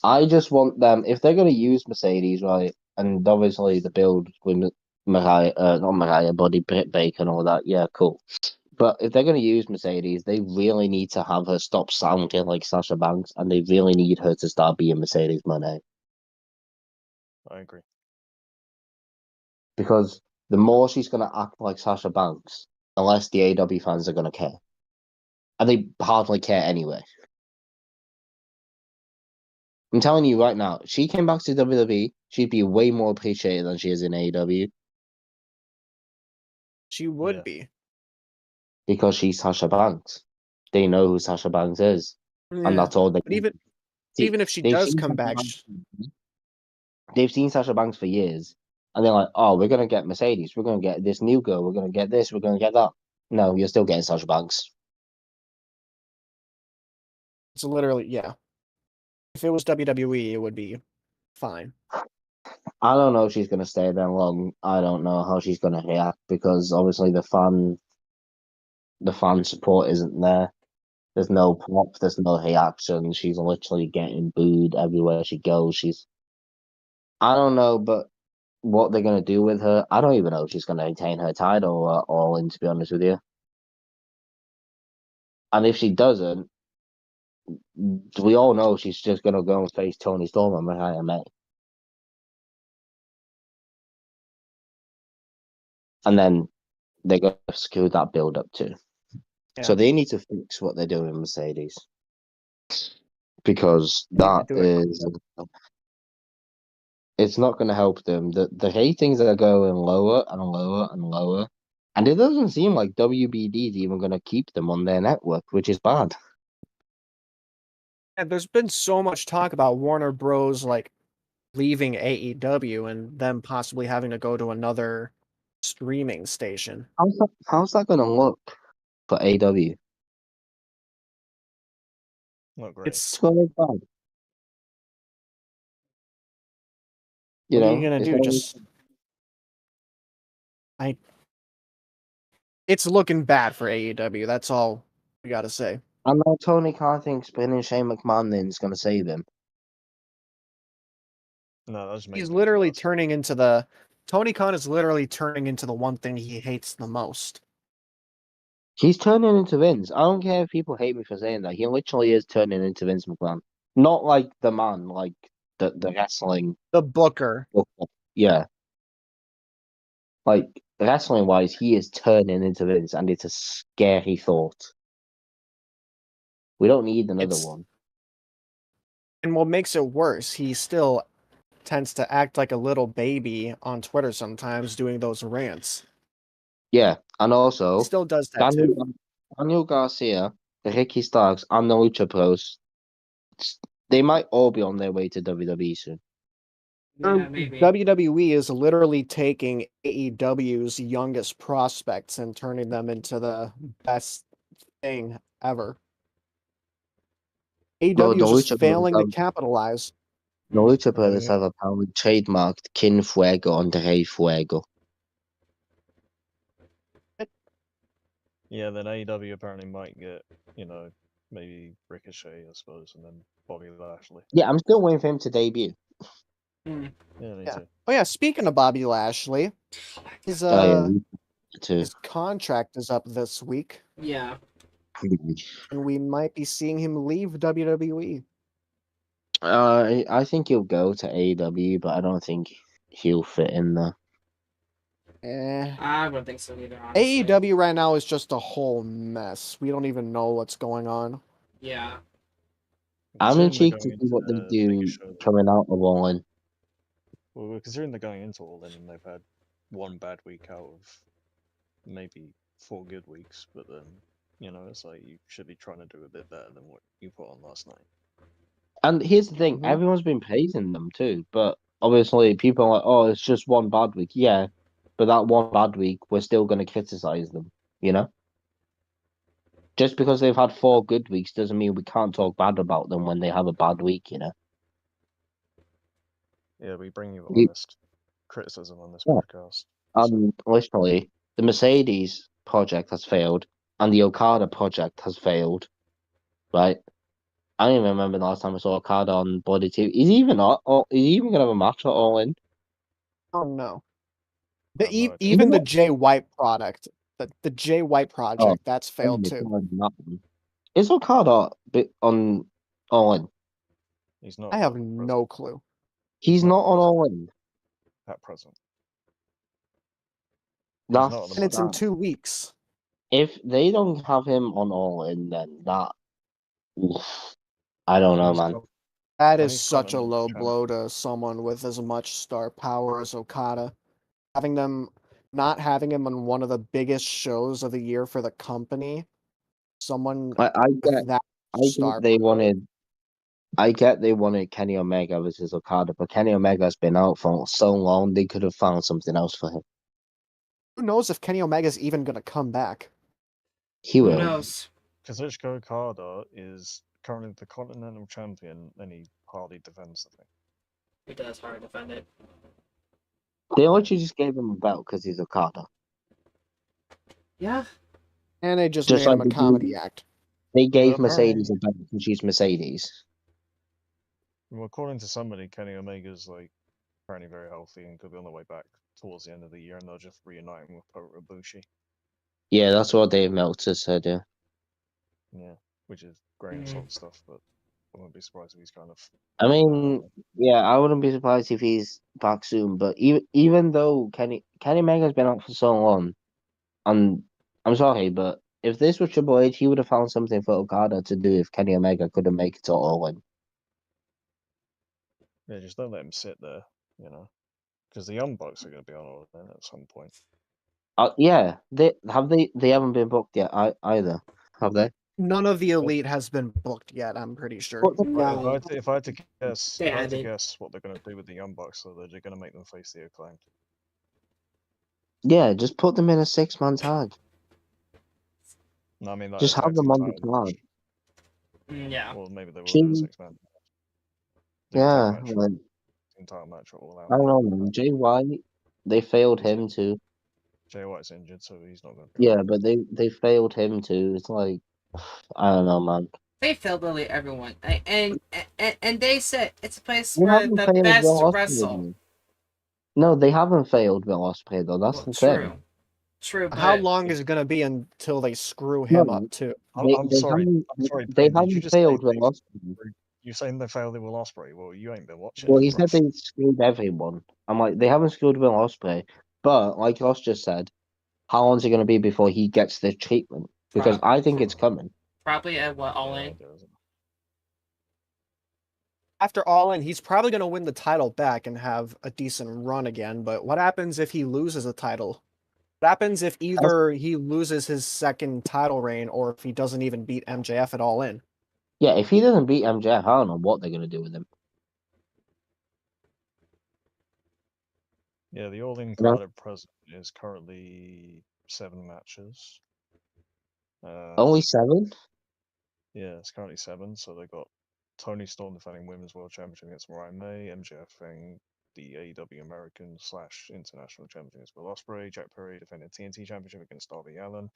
I just want them, if they're going to use Mercedes, right, and obviously the build with Mariah, not Mariah, Buddy, Britt Baker and all that, yeah, cool. But if they're going to use Mercedes, they really need to have her stop sounding like Sasha Banks, and they really need her to start being Mercedes Moné. I agree. Because the more she's going to act like Sasha Banks, the less the AEW fans are going to care. And they hardly care anyway. I'm telling you right now, she came back to WWE, she'd be way more appreciated than she is in AEW. she would Yeah. be. Because she's Sasha Banks. They know who Sasha Banks is. Yeah. And that's all they But even if she they've does seen come Sasha back, Banks- They've seen Sasha Banks for years. And they're like, oh, we're going to get Mercedes. We're going to get this new girl. We're going to get this. We're going to get that. No, you're still getting Sasha Banks. it's literally, yeah. If it was WWE, it would be fine. I don't know if she's going to stay there long. I don't know how she's going to react because obviously the fan support isn't there. There's no pop. There's no reaction. She's literally getting booed everywhere she goes. I don't know, but what they're going to do with her, I don't even know if she's going to retain her title at all, in, to be honest with you. And if she doesn't, we all know she's just going to go and face Tony Storm and Mariah May. And then they're going to screw that build up too. Yeah. So they need to fix what they're doing, Mercedes. Because They need that to do it. is... It's not going to help them. The ratings are going lower and lower and lower. And it doesn't seem like WBD is even going to keep them on their network, which is bad. And there's been so much talk about Warner Bros. Like leaving AEW and them possibly having to go to another streaming station. How's that going to look for AW? Not great. It's It's going to look bad. what are you gonna it's do? gonna Just it's looking bad for AEW. That's all we gotta say. I know Tony Khan thinks bringing Shane McMahon in is going to save him. No, that just makes He's things literally worse. turning into the Tony Khan is literally turning into the one thing he hates the most. He's turning into Vince. I don't care if people hate me for saying that. He literally is turning into Vince McMahon. Not like the man, like the wrestling. The Booker. Yeah. Like, wrestling-wise, he is turning into Vince, and it's a scary thought. We don't need another It's- one. And what makes it worse, he still tends to act like a little baby on Twitter sometimes, doing those rants. Yeah, and He also, still does that too. Daniel Garcia, Ricky Starks, and the Lucha Bros, they might all be on their way to WWE soon. Yeah, maybe. WWE is literally taking AEW's youngest prospects and turning them into the best thing ever. AEW the is just Lucha Bros failing to have- capitalize. The Lucha Brothers Yeah. have apparently trademarked Kin Fuego on the Rey Fuego. Yeah, then AEW apparently might get, maybe Ricochet, I suppose, and then Bobby Lashley. Yeah, I'm still waiting for him to debut. Yeah, me Yeah. too. Oh yeah, speaking of Bobby Lashley, his Too. his contract is up this week, Yeah. and we might be seeing him leave WWE. I think he'll go to AEW, but I don't think he'll fit in there. I wouldn't think so either, honestly. AEW right now is just a whole mess. We don't even know what's going on. Yeah. I'm Considering they're intrigued to going see what into they the do biggest show- coming out of All In. Well, considering they're going into All In and they've had one bad week out of maybe 4 good weeks, but then, it's like you should be trying to do a bit better than what you put on last night. And here's the thing, Mhm. everyone's been praising them too, but obviously people are like, oh, it's just one bad week. Yeah, but that one bad week, we're still going to criticize them, Just because they've had 4 good weeks doesn't mean we can't talk bad about them when they have a bad week, Yeah, we bring you You- honest criticism on this Yeah. podcast. Literally, the Mercedes project has failed, and the Okada project has failed, right? I don't even remember the last time I saw Okada on Body TV. Is he even not? Or is he even gonna have a match at All In? Oh no. I have no idea. Even the know- Jay White product, the Jay White project, that's failed too. Is Okada on All In? He's not. I have at present. no clue. He's Not not on present. All In. At present. That's not on the And it's in that. 2 weeks. If they don't have him on All In, then that. Oof, I don't know, He's man. got- That And is he's such a Continental low champion. blow to someone with as much star power as Okada. Not having him on one of the biggest shows of the year for the company. Someone I with get. that I get star they power. wanted. I get they wanted Kenny Omega versus Okada, but Kenny Omega's been out for so long. They could have found something else for him. Who knows if Kenny Omega's even gonna come back? He Who will. knows? Kazuchika Okada is currently the Continental Champion, and he hardly defends the thing. It does hard to defend it. They literally just gave him a belt because he's Okada. Yeah. And they just Just made like him a they do- comedy act. They gave Well, Mercedes a apparently- belt because she's Mercedes. Well, according to somebody, Kenny Omega's apparently very healthy and could be on the way back towards the end of the year, and they'll just reunite him with Kota Ibushi. Yeah, that's what Dave Meltzer said. Yeah. Yeah, which is great and solid stuff, but I wouldn't be surprised if he's kind of. I mean, yeah, I wouldn't be surprised if he's back soon. But even though Kenny Omega's been out for so long, and I'm sorry, but if this was Triple H, he would have found something for Okada to do if Kenny Omega couldn't make it to All In. Yeah, just don't let him sit there, because the Young Bucks are going to be on All In at some point. Yeah, they haven't been booked yet either, have they? None of the elite has been booked yet, I'm pretty sure. What the- No. If I had to guess, They if I had to added. guess what they're going to do with the Young Bucks, so they're going to make them face the Acclaimed. Yeah, just put them in a 6-man tag. No, I mean, like, Just a have tag them team on the title card. match. Yeah. Or maybe they will She- do a 6-man. Yeah, like, Team title match or all out. I don't know, man. Jay White, they failed him too. Jay White's injured, so he's not going to. Yeah, but they failed him too. It's like, I don't know, man. They failed literally everyone. And they said it's a place They where haven't the failed best Will Ospreay, wrestle. though. No, they haven't failed Will Ospreay though. That's Well, the true. thing. True, but How long is it gonna be until they screw him No, Um, up too? I'm sorry. I'm sorry. They Ben, did you haven't just say failed Will they- Ospreay. You saying they failed Will Ospreay? Well, you ain't been watching. Well, it, he said bruv. they screwed everyone. I'm like, they haven't screwed Will Ospreay. But like Ross just said, how long is it going to be before he gets the treatment? Because I think it's coming. Probably at what, All In? After All In, he's probably going to win the title back and have a decent run again. But what happens if he loses a title? What happens if either he loses his second title reign or if he doesn't even beat MJF at All In? Yeah, if he doesn't beat MJF, I don't know what they're going to do with him. Yeah, the All In card at present is currently 7 matches. Only 7? Yeah, it's currently 7. So they got Tony Storm defending Women's World Championship against Mariah May, MJF defending the AEW American / International Champion against Will Ospreay, Jack Perry defending TNT Championship against Darby Allin,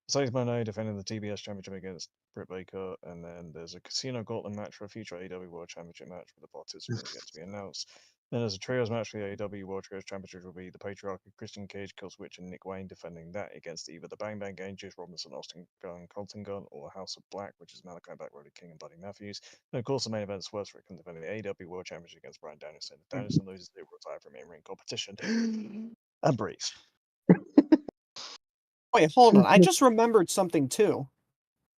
Mercedes Moné defending the TBS Championship against Britt Baker, and then there's a Casino Gauntlet match for a future AEW World Championship match with the participants yet to be announced. Then there's a trios match for the AEW World Trios Championship, will be the Patriarch of Christian Cage, Killswitch, and Nick Wayne defending that against either the Bang Bang Gang, Juice Robinson, Austin Gunn, Colton Gunn, or House of Black, which is Malachi Black, Roddy King, and Buddy Matthews. And of course, the main event is Swerve Strickland defending the AEW World Championship against Bryan Danielson. If Danielson loses, they will retire from in-ring competition. And Breeze. Wait, hold on. I just remembered something too.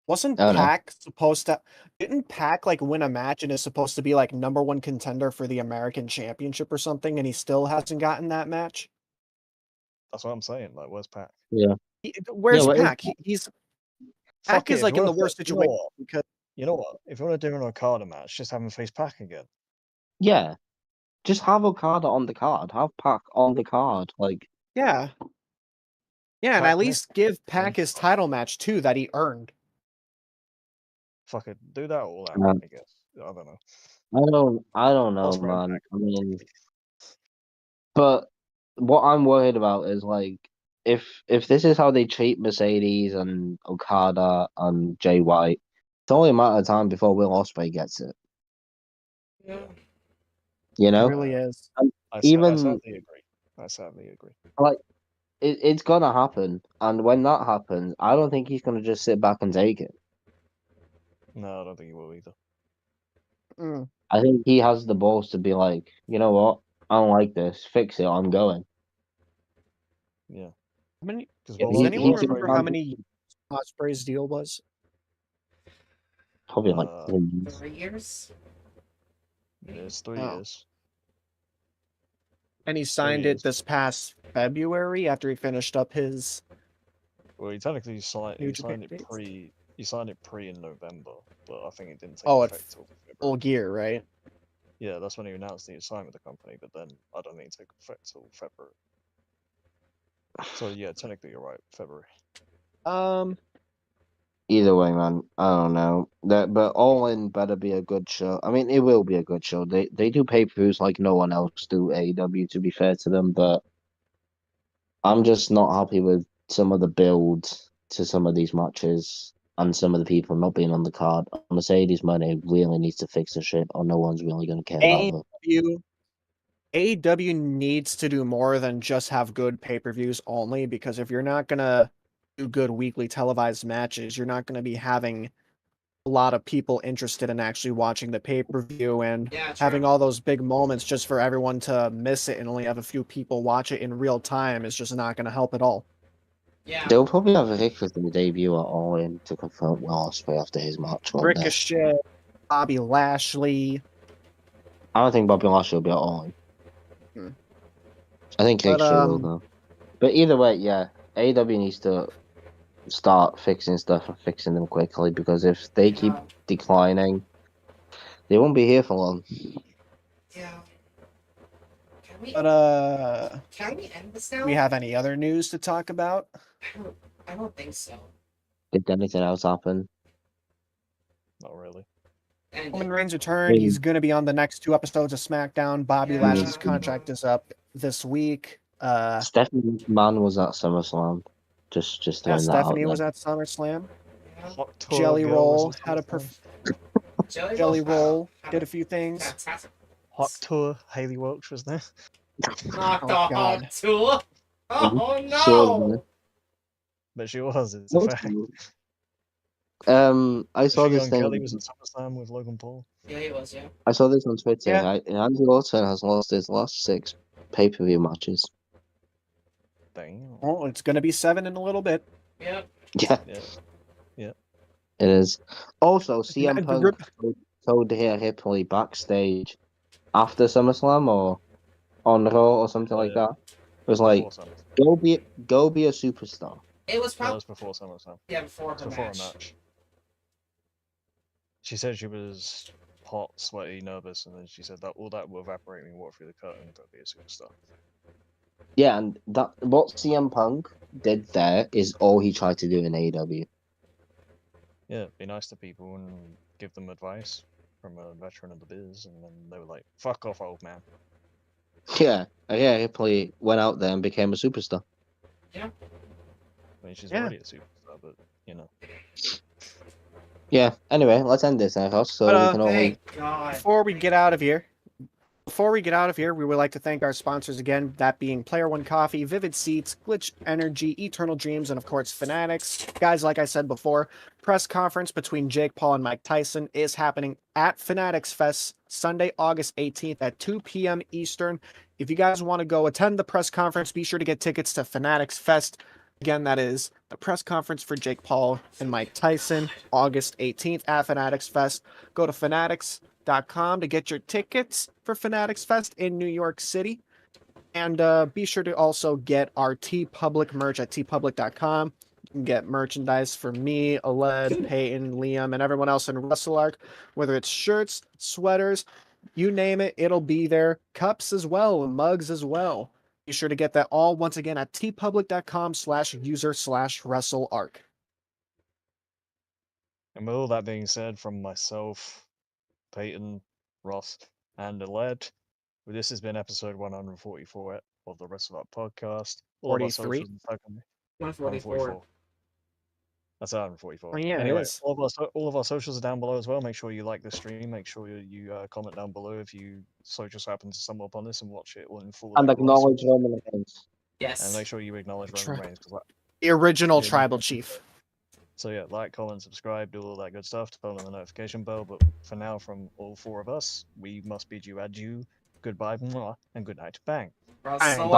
Wasn't Oh, no. Pac supposed to... Didn't Pac, like, win a match and is supposed to be, like, #1 contender for the American Championship or something, and he still hasn't gotten that match? That's what I'm saying. Like, where's Pac? Where's where is Pac? He's... Pac is, like, in the worst situation because... You know what? If you want to do an Okada match, just have him face Pac again. Yeah. Just have Okada on the card. Have Pac on the card. Like, Yeah. Yeah, and Pac at least give Pac his title match, too, that he earned. Fuck it, do that all out, Um, I guess. I don't know. I don't know, Ospreay man. I mean, but what I'm worried about is like if this is how they treat Mercedes and Okada and Jay White, it's only a matter of time before Will Ospreay gets it. Yeah. You It know, really is. I even sadly agree. like it's gonna happen, and when that happens, I don't think he's gonna just sit back and take it. No, I don't think he will either. Mm. I think he has the balls to be like, you know what, I don't like this, fix it, I'm going. Yeah. How many... Because Does anyone remember how many Ospreay's deal was? Probably like 3 years. 3 years? It's 3 Oh. years. And he signed it this past February after he finished up his... Well, he technically signed New it Japan pre. He signed it pre in November, but I think it didn't take Oh, effect till February. full gear, right? Yeah, that's when he announced that he signed with the company, but then I don't think it took effect till February. So yeah, technically you're right, February. Either way, man, I don't know. But All In better be a good show. I mean, it will be a good show. They do pay-per-views like no one else do AEW, to be fair to them, but I'm just not happy with some of the builds to some of these matches and some of the people not being on the card. Mercedes Money really needs to fix the shit, or no one's really going to care about her. AEW needs to do more than just have good pay-per-views only, because if you're not going to do good weekly televised matches, you're not going to be having a lot of people interested in actually watching the pay-per-view, and having all those big moments just for everyone to miss it and only have a few people watch it in real time is just not going to help at all. Yeah. They'll probably have a Ricochet debut at All In to confront Will Ospreay after his match. won't they? Ricochet, Bobby Lashley. I don't think Bobby Lashley will be at All In. Hmm. I think But, Ricochet will, though. But either way, yeah, AEW needs to start fixing stuff and fixing them quickly, because if they keep declining, they won't be here for long. Yeah. But, Can we end this now? we have any other news to talk about? I don't think so. Did anything else happen? Not really. Roman Reigns returned. He's going to be on the next 2 episodes of SmackDown. Bobby Lashley's contract is up this week. Stephanie McMahon was at SummerSlam. Just throwing that Stephanie out was there. at SummerSlam. Hot Tour Jelly Girl Roll was at had a SummerSlam. Jelly Roll did a few things. Fantastic. Hot Tour Haley Welch was there. Not Oh, the God. hot tour. Oh no! Sure. But she was, it's a fact. I saw this Young Kelly thing. was at SummerSlam with Logan Paul. Yeah, he was. Yeah. I saw this on Twitter. Yeah. Right? Randy Orton has lost his last 6 pay-per-view matches. thing. Oh, it's going to be 7 in a little bit. Yep. Yeah, Yeah. it is. Also, The CM Punk told Rhea Ripley backstage after SummerSlam or on Raw or something like that. It was like, Before SummerSlam. go be a superstar. It was That probably was before SummerSlam. before It's her before match. a match. She said she was hot, sweaty, nervous, and then she said that all that will evaporate when you walk through the curtain to be a superstar. Yeah, and that what CM Punk did there is all he tried to do in AEW. Yeah, be nice to people and give them advice from a veteran of the biz, and then they were like, "Fuck off, old man." Yeah, Rhea Ripley went out there and became a superstar. I mean, she's Yeah. already a superstar, but you know. Yeah. Anyway, let's end this now, Ross, so But, we can all leave. Thank God. Before we get out of here, we would like to thank our sponsors again, that being Player One Coffee, Vivid Seats, Glitch Energy, Eternal Dreams, and of course Fanatics. Guys, like I said before, press conference between Jake Paul and Mike Tyson is happening at Fanatics Fest Sunday, August 18th at 2 p.m. Eastern. If you guys want to go attend the press conference, be sure to get tickets to Fanatics Fest. Again, that is the press conference for Jake Paul and Mike Tyson, August 18th at Fanatics Fest. Go to fanatics.com to get your tickets for Fanatics Fest in New York City. And be sure to also get our TeePublic merch at teepublic.com. You can get merchandise for me, Aled, Peyton, Liam, and everyone else in Wrestle Arc, whether it's shirts, sweaters, you name it, it'll be there. Cups as well, mugs as well. Be sure to get that all once again at teepublic.com/user/WrestleArc. And with all that being said, from myself, Peyton, Ross, and Aled, this has been episode 144 of the Wrestle Arc Podcast. All of our 43? socials are 144. That's 144. Oh, yeah, it Anyway, is. all of our socials are down below as well. Make sure you like the stream. Make sure you comment down below if you so just happen to stumble upon this and watch it all in full. And like Ross. acknowledge Roman Reigns. Yes. And make sure you acknowledge Roman Reigns. The original Yeah. tribal chief. So yeah, like, comment, subscribe, do all that good stuff. Turn on the notification bell. But for now, from all four of us, we must bid you adieu, goodbye, mwah, and good night, bang. Russell